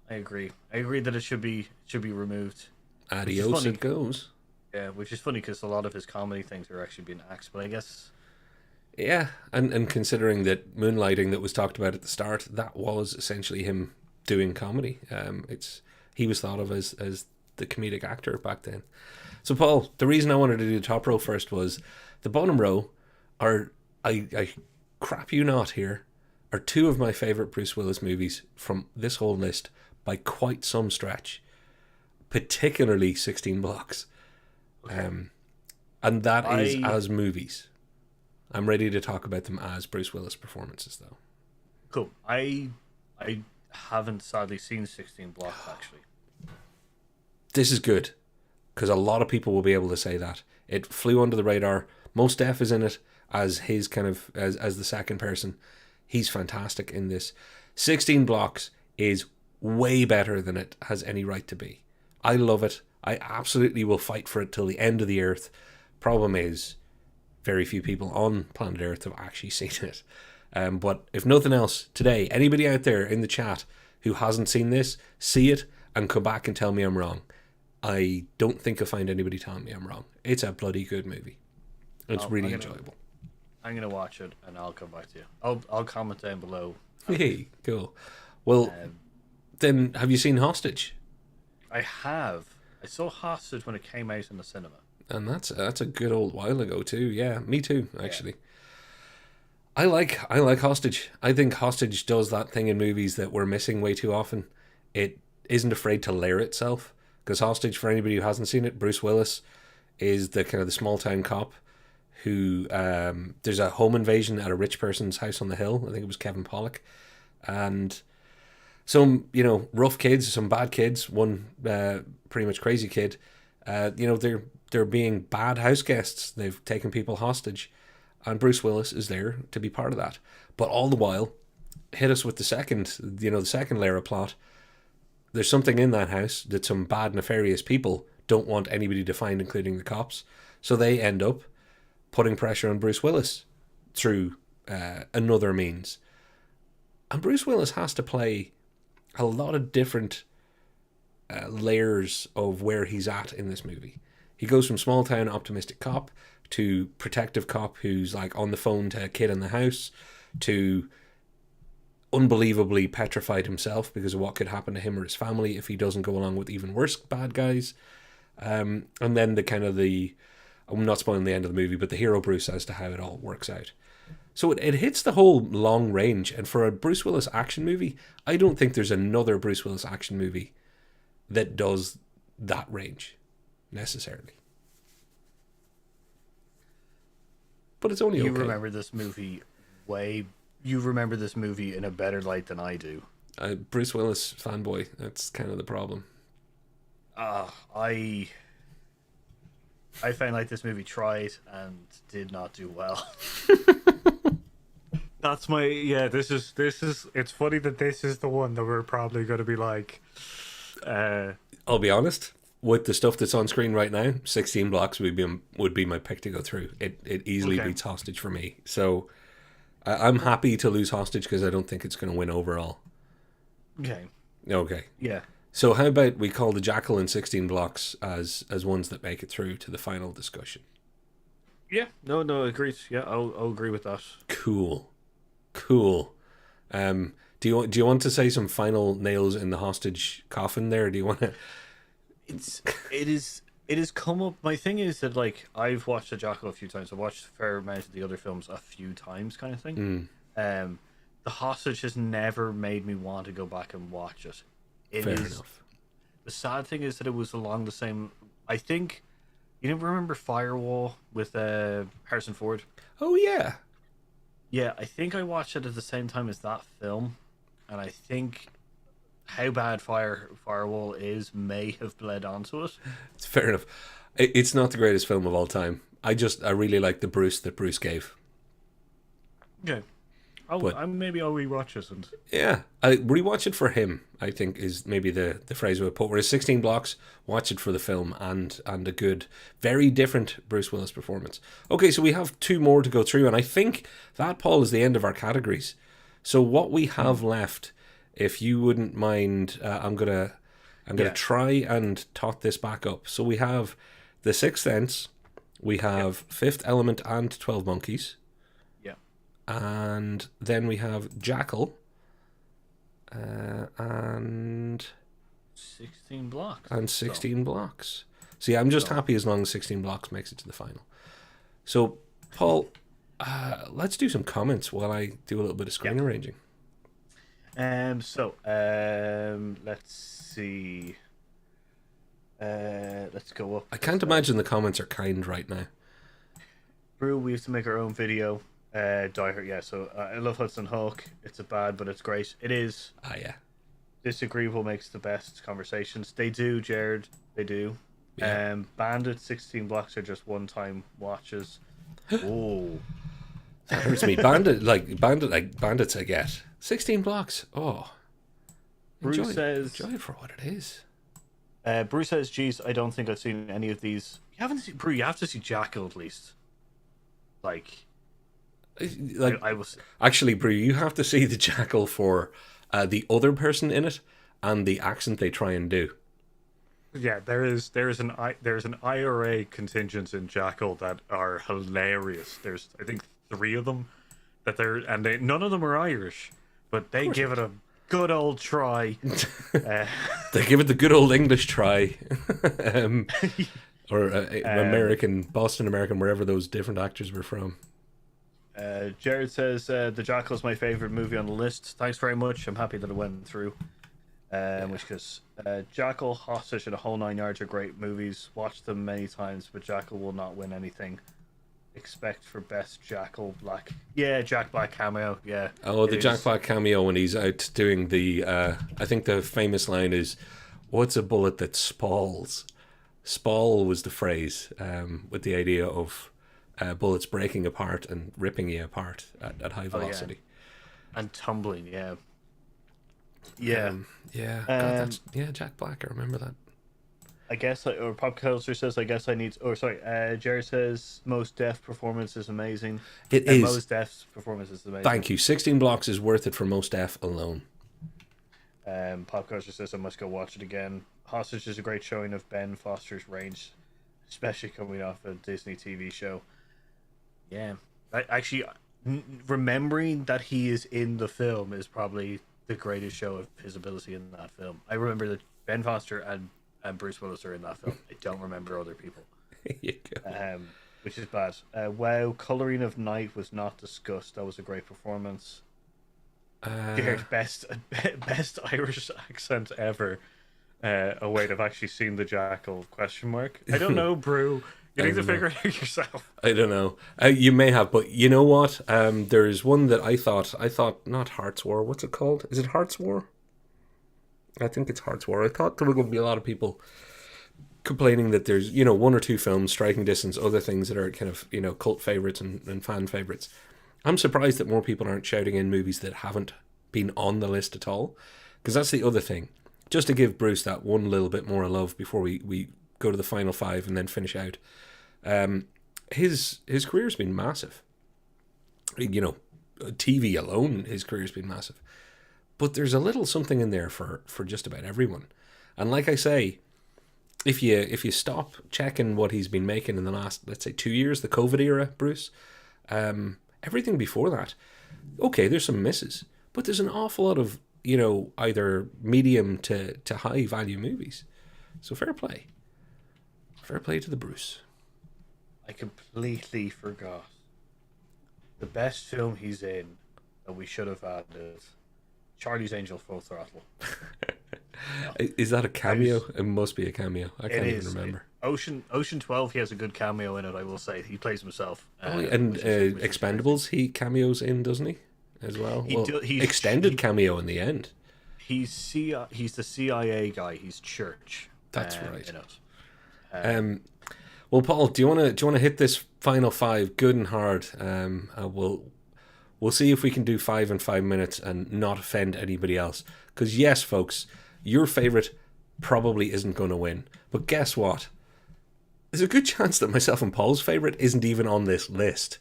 I agree. I agree that it should be removed. Adios it goes. Yeah, which is funny because a lot of his comedy things are actually being axed. But I guess, Yeah, and considering that Moonlighting that was talked about at the start, that was essentially him doing comedy. He was thought of as the comedic actor back then. So, Paul, the reason I wanted to do the top row first was the bottom row are, I crap you not here, are two of my favourite Bruce Willis movies from this whole list by quite some stretch, particularly 16 Blocks. okay. And that is as movies. I'm ready to talk about them as Bruce Willis performances, though. Cool. I haven't sadly seen 16 Blocks actually. This is good, because a lot of people will be able to say that. It flew under the radar. Mos Def is in it as his kind of, as the second person. He's fantastic in this. 16 Blocks is way better than it has any right to be. I love it. I absolutely will fight for it till the end of the earth. Problem is, very few people on planet Earth have actually seen it. But if nothing else, today, anybody out there in the chat who hasn't seen this, see it and come back and tell me I'm wrong. I don't think I'll find anybody telling me I'm wrong. It's a bloody good movie. It's really enjoyable. I'm gonna watch it and I'll come back to you. I'll comment down below. Hey, cool. Well, then have you seen Hostage? I have. I saw Hostage when it came out in the cinema. And that's a good old while ago too. Yeah, me too, actually. Yeah. I like Hostage. I think Hostage does that thing in movies that we're missing way too often. It isn't afraid to layer itself. Because Hostage, for anybody who hasn't seen it, Bruce Willis is the kind of the small town cop who there's a home invasion at a rich person's house on the hill. I think it was Kevin Pollak, and some rough kids, some bad kids, one pretty much crazy kid. They're being bad house guests. They've taken people hostage, and Bruce Willis is there to be part of that. But all the while, hit us with the second layer of plot. There's something in that house that some bad, nefarious people don't want anybody to find, including the cops. So they end up putting pressure on Bruce Willis through another means. And Bruce Willis has to play a lot of different layers of where he's at in this movie. He goes from small town optimistic cop to protective cop who's like on the phone to a kid in the house to unbelievably petrified himself because of what could happen to him or his family if he doesn't go along with even worse bad guys. And then I'm not spoiling the end of the movie, but the hero Bruce as to how it all works out. So it hits the whole long range. And for a Bruce Willis action movie, I don't think there's another Bruce Willis action movie that does that range necessarily. But it's only okay. You remember this movie in a better light than I do. Bruce Willis fanboy. That's kind of the problem. I found like this movie tried and did not do well. That's my This is. It's funny that this is the one that we're probably going to be like. I'll be honest. With the stuff that's on screen right now, 16 Blocks would be my pick to go through. It easily beats Hostage for me. So I'm happy to lose Hostage because I don't think it's going to win overall. Okay. Yeah. So how about we call the Jackal and 16 Blocks as ones that make it through to the final discussion? Yeah. No, agreed. Yeah, I'll agree with that. Cool. Do you want to say some final nails in the Hostage coffin there? Do you want to? It is come up. My thing is that like I've watched The Jackal a few times. I've watched a fair amount of the other films a few times, kind of thing. The Hostage has never made me want to go back and watch it. Fair enough. The sad thing is that it was along the same. I think you never remember Firewall with Harrison Ford. Oh yeah. Yeah, I think I watched it at the same time as that film, and I think how bad Firewall is may have bled onto it. It's fair enough. It's not the greatest film of all time. I really like the Bruce that Bruce gave. Okay. Maybe I'll rewatch it. And Yeah, I rewatch it for him, I think, is maybe the phrase I would put. Whereas 16 Blocks, watch it for the film and a good, very different Bruce Willis performance. Okay, so we have 2 more to go through, and I think that, Paul, is the end of our categories. So what we have left, if you wouldn't mind, I'm gonna try and tot this back up. So we have The Sixth Sense, we have Fifth Element and 12 Monkeys. And then we have Jackal, and 16 Blocks. And 16 Blocks. See, I'm just happy as long as 16 Blocks makes it to the final. So, Paul, let's do some comments while I do a little bit of screen arranging. Let's see. Let's go up. I can't imagine the comments are kind right now. Brew, we have to make our own video. Die Hard, yeah. So I love Hudson Hawk. It's a bad, but it's great. It is. Yeah. Disagreeable makes the best conversations. They do, Jared. They do. Yeah. Bandit 16 Blocks are just one-time watches. Oh, that hurts me. Bandits I get. 16 Blocks. Oh. Bruce says enjoy it for what it is. Bruce says, "Geez, I don't think I've seen any of these." You haven't seen Brew. You have to see Jackal at least. I was actually, Brew, you have to see the Jackal for the other person in it and the accent they try and do. Yeah, there's an IRA contingent in Jackal that are hilarious. There's I think 3 of them none of them are Irish, but they give it a good old try. They give it the good old English try, or American, Boston American, wherever those different actors were from. Jared says The Jackal is my favorite movie on the list. Thanks very much. I'm happy that it went through. Which goes Jackal, Hostage, and A Whole Nine Yards are great movies. Watched them many times, but Jackal will not win anything. Expect for best Jackal Black. Yeah, Jack Black cameo. Yeah. Oh, the Jack Black cameo when he's out doing the. I think the famous line is, "What's a bullet that spalls?" Spall was the phrase, with the idea of bullets breaking apart and ripping you apart at high velocity. And tumbling, yeah. God, Jack Black, I remember that. I guess, or Popculture says, Jared says Mos Def performance is amazing. It is. Mos Def's performance is amazing. Thank you. 16 Blocks is worth it for Mos Def alone. Popculture says I must go watch it again. Hostage is a great showing of Ben Foster's range, especially coming off a Disney TV show. Yeah, remembering that he is in the film is probably the greatest show of his ability in that film. I remember that Ben Foster and Bruce Willis are in that film. I don't remember other people. Which is bad. Wow, Coloring of Night was not discussed. That was a great performance. Best Irish accent ever. Wait, I've actually seen the Jackal ? I don't know, Brew. You need to figure it out yourself. I don't know. You may have, but you know what? There's one that I thought not Hearts War. What's it called? Is it Hearts War? I think it's Hearts War. I thought there were going to be a lot of people complaining that there's, 1 or 2 films, Striking Distance, other things that are kind of, cult favorites and fan favorites. I'm surprised that more people aren't shouting in movies that haven't been on the list at all. Because that's the other thing. Just to give Bruce that one little bit more love before we go to the final 5 and then finish out. His career's been massive. TV alone, his career's been massive. But there's a little something in there for just about everyone. And like I say, if you stop checking what he's been making in the last, let's say, 2 years, the COVID era, Bruce, everything before that, okay, there's some misses, but there's an awful lot of, either medium to high value movies. So fair play. Fair play to the Bruce. I completely forgot. The best film he's in that we should have had is Charlie's Angels Full Throttle. No. Is that a cameo? It must be a cameo. I can't even Is. remember. Ocean 12, he has a good cameo in it, I will say. He plays himself. And which Expendables, he cameos in, doesn't he? As well. He's extended cameo in the end. He's the CIA guy. He's Church. That's right. In it. Well, Paul, do you want to hit this final 5 good and hard? We'll see if we can do 5 in 5 minutes and not offend anybody else. Because yes, folks, your favorite probably isn't going to win. But guess what? There's a good chance that myself and Paul's favorite isn't even on this list.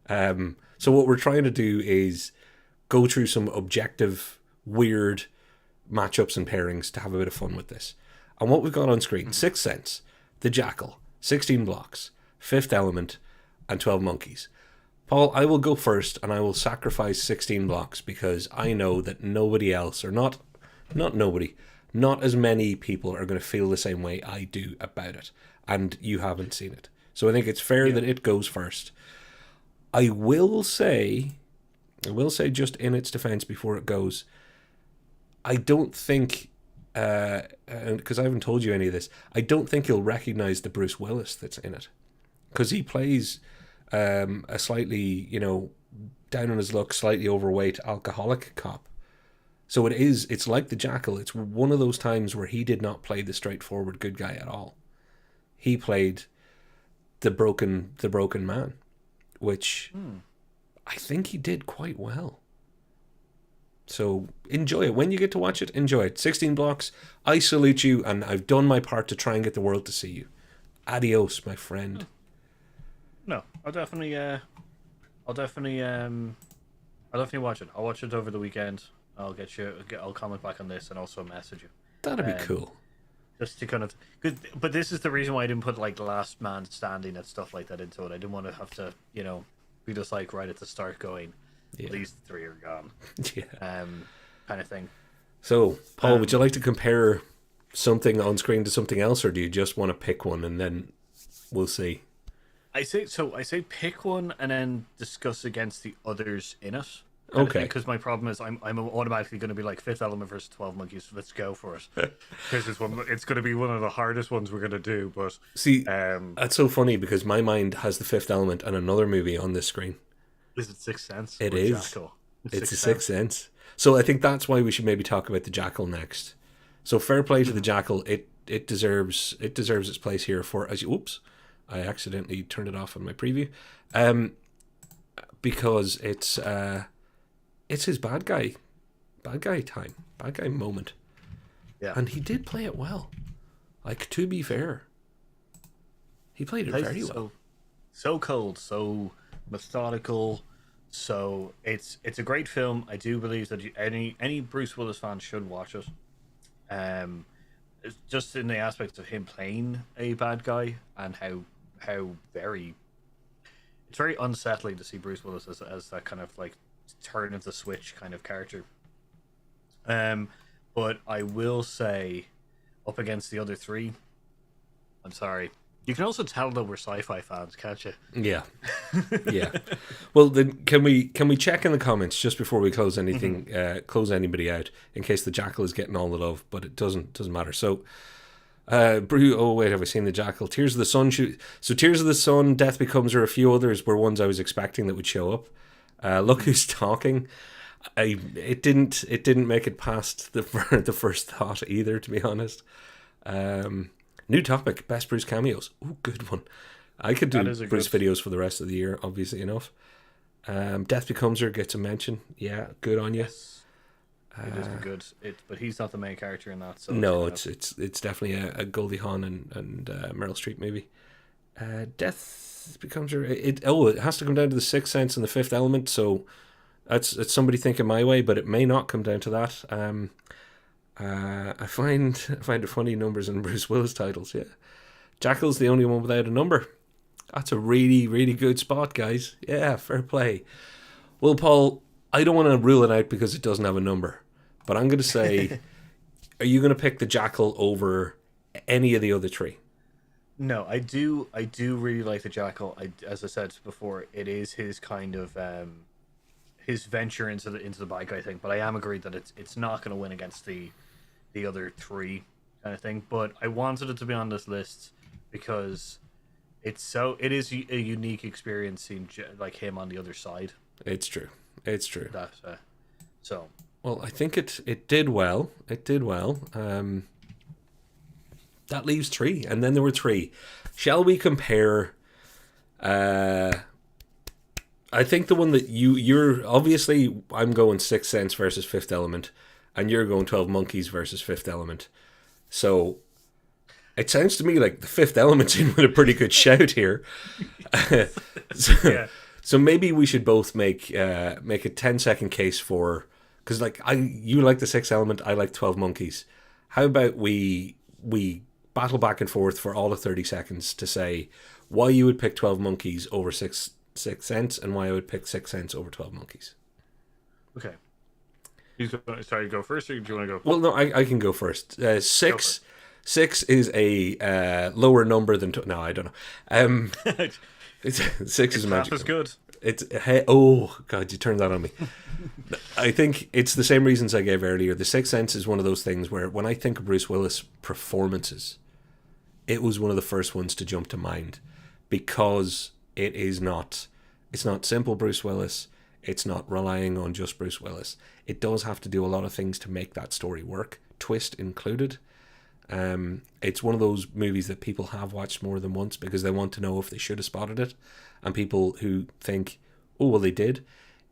So what we're trying to do is go through some objective, weird matchups and pairings to have a bit of fun with this. And what we've got on screen: Sixth Sense, The Jackal, 16 Blocks, Fifth Element, and 12 Monkeys. Paul, I will go first, and I will sacrifice 16 Blocks because I know that nobody else, or not nobody, not as many people are going to feel the same way I do about it, and you haven't seen it. So I think it's fair that it goes first. I will say just in its defense before it goes, I don't think, because I haven't told you any of this, I don't think you'll recognize the Bruce Willis that's in it. Because he plays a slightly, down on his luck, slightly overweight alcoholic cop. So it's like The Jackal. It's one of those times where he did not play the straightforward good guy at all. He played the broken man, which I think he did quite well. So enjoy it. When you get to watch it, enjoy it. 16 Blocks, I salute you, and I've done my part to try and get the world to see you. Adios, my friend. No, I'll definitely watch it. I'll watch it over the weekend. I'll comment back on this and also message you. That'd be cool. Just to kind of, but this is the reason why I didn't put like Last Man Standing and stuff like that into it. I didn't want to have to, be just like right at the start going, these 3 are gone. Yeah. Kind of thing. So, Paul, would you like to compare something on screen to something else, or do you just want to pick one and then we'll see? I say pick one and then discuss against the others in it. Okay. Because my problem is I'm automatically going to be like Fifth Element versus 12 Monkeys. Let's go for it. Because it's going to be one of the hardest ones we're going to do. But see, that's so funny because my mind has the Fifth Element and another movie on this screen. Is it Sixth Sense? It is. Jackal? It's a Sixth Sense. So I think that's why we should maybe talk about the Jackal next. So fair play to the Jackal. It deserves its place here for oops, I accidentally turned it off on my preview. Because it's his bad guy time, bad guy moment. Yeah. And he did play it well. Like, to be fair, he played it very well. So cold, so methodical. So it's a great film. I do believe that any Bruce Willis fan should watch it. It's just in the aspect of him playing a bad guy and how very it's very unsettling to see Bruce Willis as that kind of like turn of the switch kind of character. But I will say, up against the other 3, I'm sorry. You can also tell that we're sci-fi fans, can't you? Yeah, yeah. Well, then can we check in the comments just before we close anything, close anybody out, in case the Jackal is getting all the love, but it doesn't matter. So, oh wait, have I seen the Jackal? Tears of the Sun. So Tears of the Sun, Death Becomes Her, a few others were ones I was expecting that would show up. Look Who's Talking. It didn't make it past the first thought either, to be honest. New topic: best Bruce cameos. Ooh, good one. I could do Bruce videos for the rest of the year, obviously enough. Death Becomes Her gets a mention. Yeah, good on you. Yes. It is good. But he's not the main character in that. So no, it's definitely a Goldie Hawn and Meryl Streep movie. Death Becomes Her. It has to come down to the Sixth Sense and the Fifth Element. So it's somebody thinking my way, but it may not come down to that. I find it funny, numbers in Bruce Willis titles. Yeah, Jackal's the only one without a number. That's a really, really good spot, guys. Yeah, fair play. Well, Paul, I don't want to rule it out because it doesn't have a number, but I'm going to say, are you going to pick the Jackal over any of the other 3? No, I do really like the Jackal. As I said before, it is his kind of his venture into the bike, I think. But I am agreed that it's not going to win against the other three kind of thing. But I wanted it to be on this list because it is a unique experience seeing like him on the other side. It's true. It's true. That so. Well, I think it did well. It did well. That leaves 3, and then there were 3. Shall we compare? I think the one that you're obviously, I'm going Sixth Sense versus Fifth Element, and you're going 12 Monkeys versus Fifth Element. So it sounds to me like the Fifth Element's in with a pretty good shout here. So maybe we should both make a 10-second case for, because like you like the Sixth Element, I like 12 Monkeys. How about we battle back and forth for all of 30 seconds to say why you would pick 12 Monkeys over Sixth Sense and why I would pick Sixth Sense over 12 Monkeys. Okay. Sorry, go first, or do you want to go first? Well, no, I can go first. Six is a lower number than... No, I don't know. Six is a magic number. Good. Oh, God, you turned that on me. I think it's the same reasons I gave earlier. The Sixth Sense is one of those things where when I think of Bruce Willis performances, it was one of the first ones to jump to mind because it's not simple Bruce Willis. It's not relying on just Bruce Willis. It does have to do a lot of things to make that story work, twist included. It's one of those movies that people have watched more than once because they want to know if they should have spotted it. And people who think, oh, well, they did.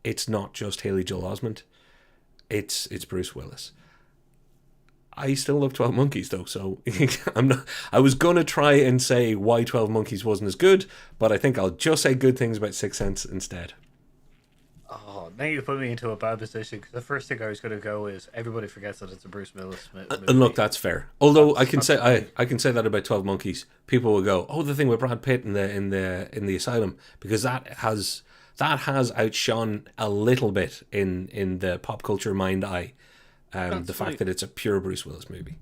It's not just Haley Joel Osment. It's Bruce Willis. I still love 12 Monkeys though, so I was gonna try and say why 12 Monkeys wasn't as good, but I think I'll just say good things about Sixth Sense instead. Oh, now you put me into a bad position because the first thing I was going to go is everybody forgets that it's a Bruce Willis movie. And look, that's fair. Although I can say that about 12 Monkeys. People will go, "Oh, the thing with Brad Pitt in the asylum," because that has outshone a little bit in the pop culture mind eye. The fact that it's a pure Bruce Willis movie.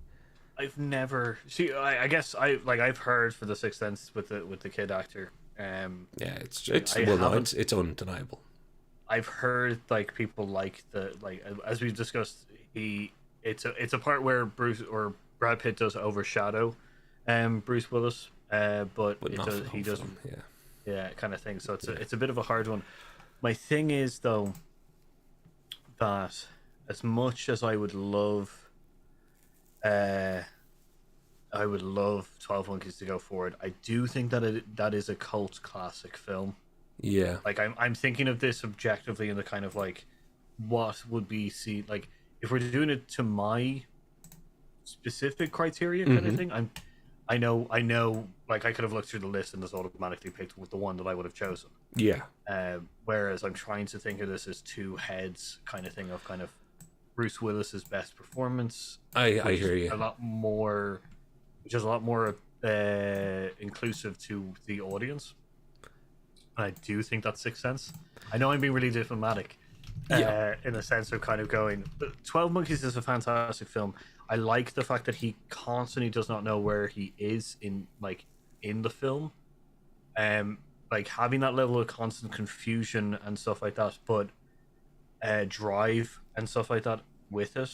I've never I guess I've heard for the Sixth Sense with the kid actor. It's undeniable. I've heard like people like as we've discussed, it's a part where Brad Pitt does overshadow Bruce Willis, but he doesn't kind of thing. So it's a bit of a hard one. My thing is though that as much as I would love 12 Monkeys to go forward, I do think that is a cult classic film. Yeah. Like I'm thinking of this objectively in the kind of like what would be seen, like if we're doing it to my specific criteria kind of thing. I know like I could have looked through the list and just automatically picked with the one that I would have chosen. Yeah. Whereas I'm trying to think of this as two heads kind of thing of kind of Bruce Willis's best performance. I hear you. Which is a lot more inclusive to the audience. And I do think that's Sixth Sense. I know I'm being really diplomatic in the sense of kind of going, 12 Monkeys is a fantastic film. I like the fact that he constantly does not know where he is in the film. Like having that level of constant confusion and stuff like that, but drive and stuff like that with it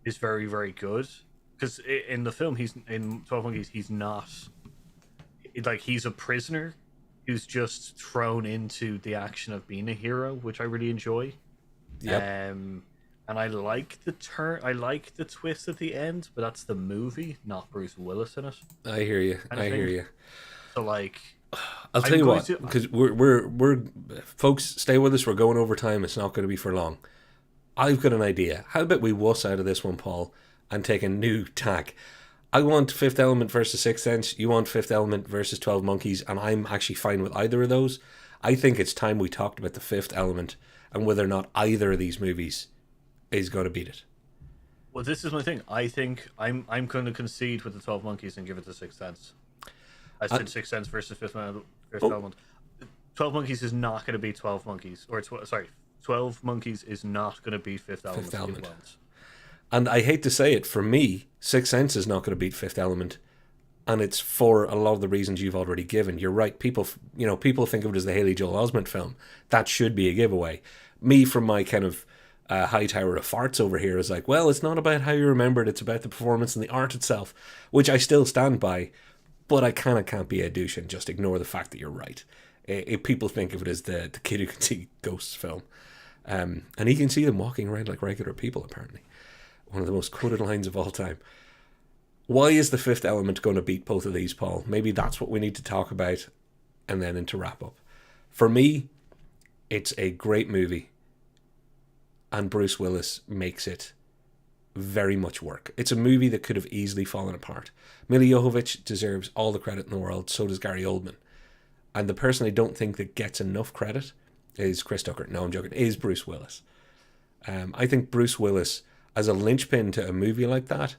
is very, very good. Because in the film, in 12 Monkeys, he's not... he's a prisoner who's just thrown into the action of being a hero, which I really enjoy. Yep. And I like the twist at the end, but that's the movie, not Bruce Willis in it. I hear you. So I'll tell you what, because we're folks, stay with us. We're going over time. It's not going to be for long. I've got an idea. How about we wuss out of this one, Paul, and take a new tack? I want Fifth Element versus Sixth Sense. You want Fifth Element versus 12 Monkeys, and I'm actually fine with either of those. I think it's time we talked about the Fifth Element and whether or not either of these movies is going to beat it. Well, this is my thing. I think I'm going to concede with the 12 Monkeys and give it to Sixth Sense. I said Sixth Sense versus Fifth Element. 12 Monkeys is not going to beat 12 Monkeys. 12 Monkeys is not going to beat Fifth Element. And I hate to say it, for me, Sixth Sense is not going to beat Fifth Element. and it's for a lot of the reasons you've already given. You're right. People think of it as the Haley Joel Osment film. That should be a giveaway. Me, from my kind of high tower of farts over here, is like, well, it's not about how you remember it. It's about the performance and the art itself, which I still stand by. But I kind of can't be a douche and just ignore the fact that you're right. If people think of it as the kid who can see ghosts film. And he can see them walking around like regular people, apparently. One of the most quoted lines of all time. Why is The Fifth Element going to beat both of these, Paul? Maybe that's what we need to talk about, and then into wrap up. For me, it's a great movie, and Bruce Willis makes it very much work. It's a movie that could have easily fallen apart. Mila Jovovich deserves all the credit in the world, so does Gary Oldman. And the person I don't think that gets enough credit is Chris Tucker. No, I'm joking. Is Bruce Willis. I think Bruce Willis, as a linchpin to a movie like that,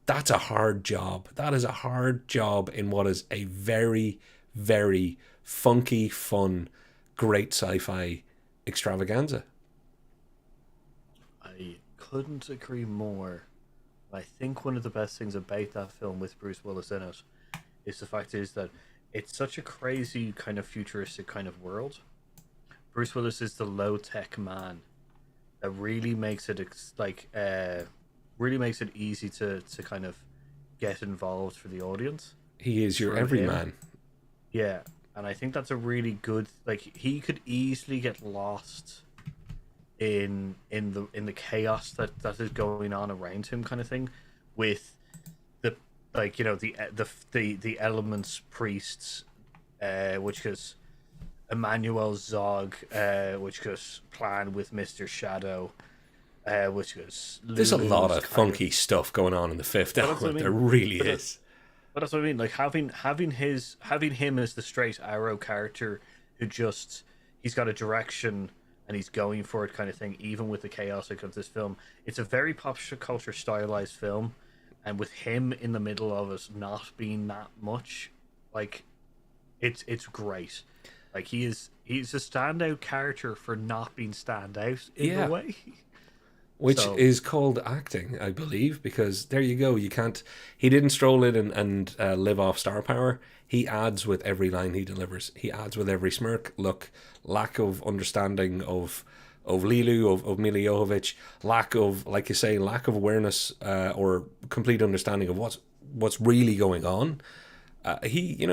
that's a hard job. That is a hard job in what is a very, very funky, fun, great sci-fi extravaganza. I couldn't agree more. I think one of the best things about that film with Bruce Willis in it is the fact is that it's such a crazy kind of futuristic kind of world. Bruce Willis is the low-tech man that really makes it really makes it easy to kind of get involved for the audience. He is your everyman. Yeah, and I think that's a really good, like, he could easily get lost in the chaos that is going on around him, kind of thing, with the, like, you know, the elements priests, which was Emmanuel Zog, which was planned with Mr. Shadow, which was there's a lot of funky stuff going on in The Fifth Element. I mean. There really is. But that's what I mean. Like having him as the straight arrow character who just, he's got a direction and he's going for it, kind of thing. Even with the chaotic of this film, it's a very pop culture stylized film, and with him in the middle of it not being that much, like, it's great. Like, he's a standout character for not being standout in a way. Which is called acting, I believe, because there you go. He didn't stroll in and live off star power. He adds with every line he delivers. He adds with every smirk, look, lack of understanding of Lilu, of Mila Jovovich, lack of, like you say, lack of awareness or complete understanding of what's really going on. He,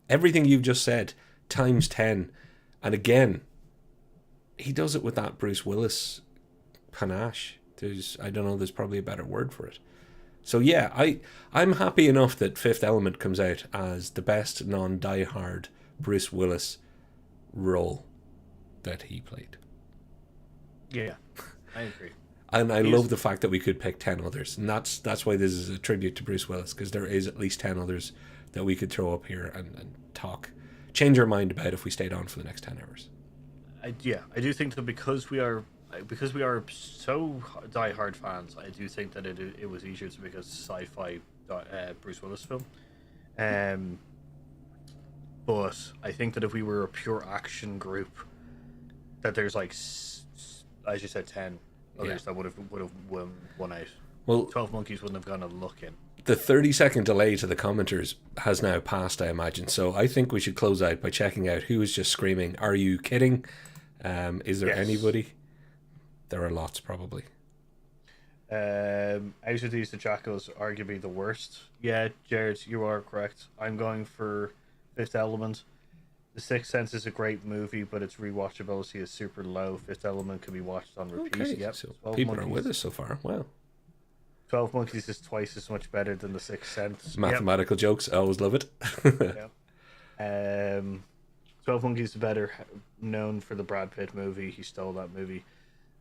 everything you've just said, times 10. And again, he does it with that Bruce Willis panache. There's probably a better word for it. So yeah, I'm happy enough that Fifth Element comes out as the best non-diehard Bruce Willis role that he played. Yeah, I agree. And I love the fact that we could pick 10 others. And that's why this is a tribute to Bruce Willis, because there is at least 10 others that we could throw up here and talk, change our mind about if we stayed on for the next 10 hours. I do think that because we are so diehard fans, I do think that it was easier to pick a sci-fi Bruce Willis film. But I think that if we were a pure action group, that there's, like, as you said, 10 others that would have won out. Well, 12 Monkeys wouldn't have gone a look in. The 30-second delay to the commenters has now passed, I imagine. So I think we should close out by checking out who is just screaming, "Are you kidding?" Is there anybody? There are lots, probably. Out of these, the Jackals arguably the worst. Yeah, Jared, you are correct. I'm going for Fifth Element. The Sixth Sense is a great movie, but its rewatchability is super low. Fifth Element can be watched on repeat. Okay, yep. So people Monkeys. Are with us so far. Wow. 12 Monkeys is twice as much better than The Sixth Sense. Mathematical jokes, I always love it. 12 Monkeys is better known for the Brad Pitt movie. He stole that movie.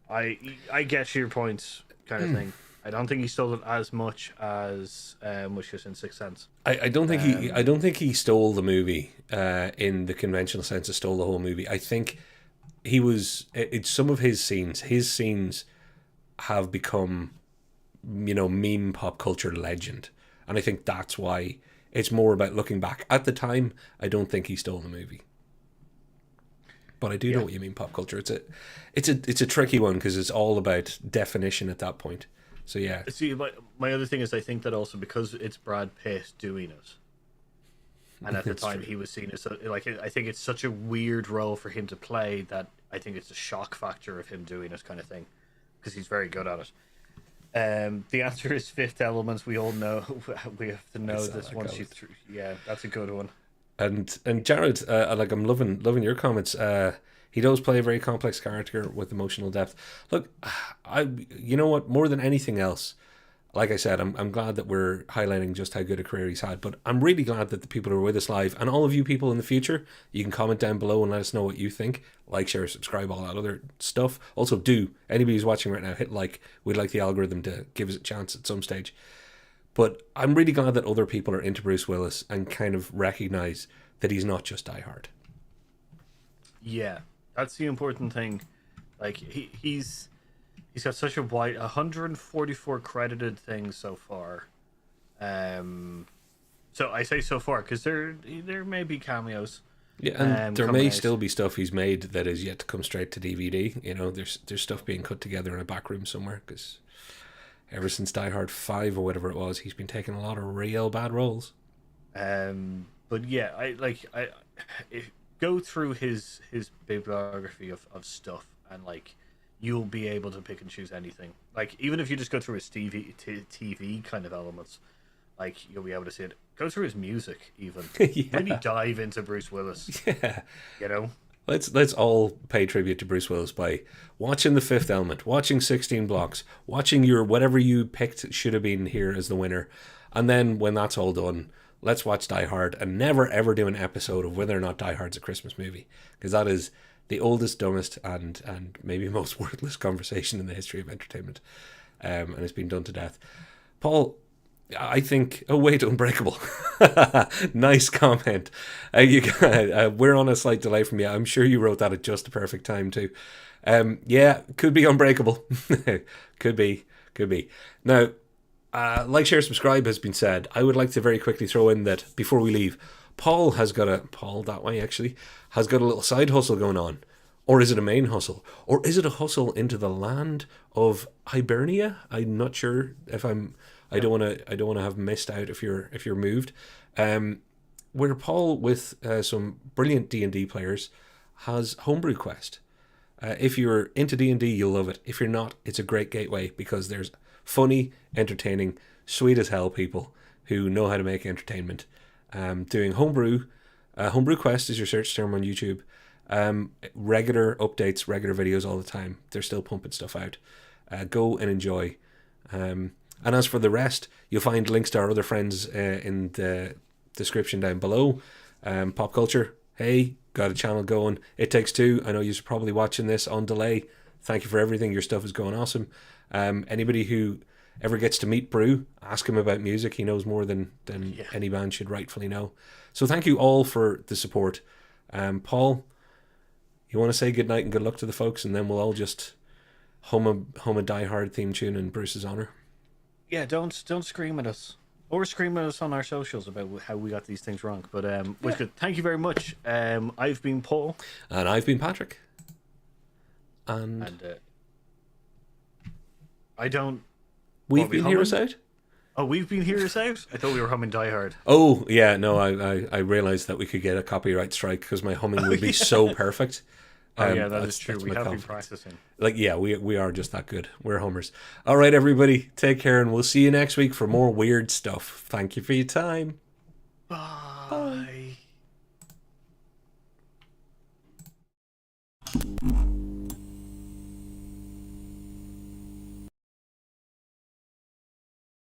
I get your point, kind of thing. I don't think he stole it as much as which is in Sixth Sense. I don't think he stole the movie in the conventional sense of stole the whole movie. I think he was. It's some of his scenes. His scenes have become, meme pop culture legend, and I think that's why it's more about looking back. At the time, I don't think he stole the movie. But I do know what you mean, pop culture. It's a tricky one because it's all about definition at that point. So yeah. See, my other thing is I think that also because it's Brad Pitt doing it, and at the time he was seen as like, I think it's such a weird role for him to play that I think it's a shock factor of him doing it kind of thing, because he's very good at it. The answer is Fifth Element. We all know. We have to know this once you. Yeah, that's a good one. And Jared, like I'm loving your comments. He does play a very complex character with emotional depth. Look, you know what? More than anything else, like I said, I'm glad that we're highlighting just how good a career he's had. But I'm really glad that the people who are with us live, and all of you people in the future, you can comment down below and let us know what you think. Like, share, subscribe, all that other stuff. Also, anybody who's watching right now, hit like. We'd like the algorithm to give us a chance at some stage. But I'm really glad that other people are into Bruce Willis and kind of recognize that he's not just Die Hard. Yeah, that's the important thing. Like, he's got such a wide 144 credited things so far. So I say so far because there may be cameos. Yeah, and there may still be stuff he's made that is yet to come straight to DVD. You know, there's stuff being cut together in a back room somewhere, because ever since Die Hard 5 or whatever it was, he's been taking a lot of real bad roles. But yeah, I go through his bibliography of stuff, and like you'll be able to pick and choose anything. Like, even if you just go through his TV kind of elements, like you'll be able to see it. Go through his music, even. Yeah. Really dive into Bruce Willis. Yeah, you know. Let's all pay tribute to Bruce Willis by watching The Fifth Element, watching 16 Blocks, watching your whatever you picked should have been here as the winner, and then when that's all done, let's watch Die Hard and never ever do an episode of whether or not Die Hard's a Christmas movie, because that is the oldest, dumbest, and maybe most worthless conversation in the history of entertainment, and it's been done to death. Paul, I think. Oh wait, Unbreakable. Nice comment. We're on a slight delay from you. I'm sure you wrote that at just the perfect time too. Yeah, could be Unbreakable. could be. Now, like, share, subscribe has been said. I would like to very quickly throw in that before we leave, Paul has got a little side hustle going on. Or is it a main hustle? Or is it a hustle into the land of Hibernia? I'm not sure if I don't want to have missed out if you're moved. Where Paul, with some brilliant D&D players, has Homebrew Quest. If you're into D&D, you'll love it. If you're not, it's a great gateway, because there's funny, entertaining, sweet as hell people who know how to make entertainment. Doing Homebrew. Homebrew Quest is your search term on YouTube. Regular updates, regular videos all the time. They're still pumping stuff out. Go and enjoy. And as for the rest, you'll find links to our other friends in the description down below. Popculture, hey, got a channel going. It Takes Two, I know you're probably watching this on delay. Thank you for everything. Your stuff is going awesome. Anybody who ever gets to meet Brew, ask him about music. He knows more than any band should rightfully know. So thank you all for the support. Paul, you want to say good night and good luck to the folks, and then we'll all just hum a Die Hard theme tune in Bruce's honor. Yeah, don't scream at us. Or scream at us on our socials about how we got these things wrong. But was good. Thank you very much. I've been Paul. And I've been Patrick. And I don't... We've been Hear Us Out? Oh, we've been Hear Us Out? I thought we were humming Die Hard. Oh, yeah, no, I realised that we could get a copyright strike because my humming would be so perfect. Yeah, that is true. We have been practicing. Like, yeah, we are just that good. We're hummers. All right, everybody, take care, and we'll see you next week for more weird stuff. Thank you for your time. Bye.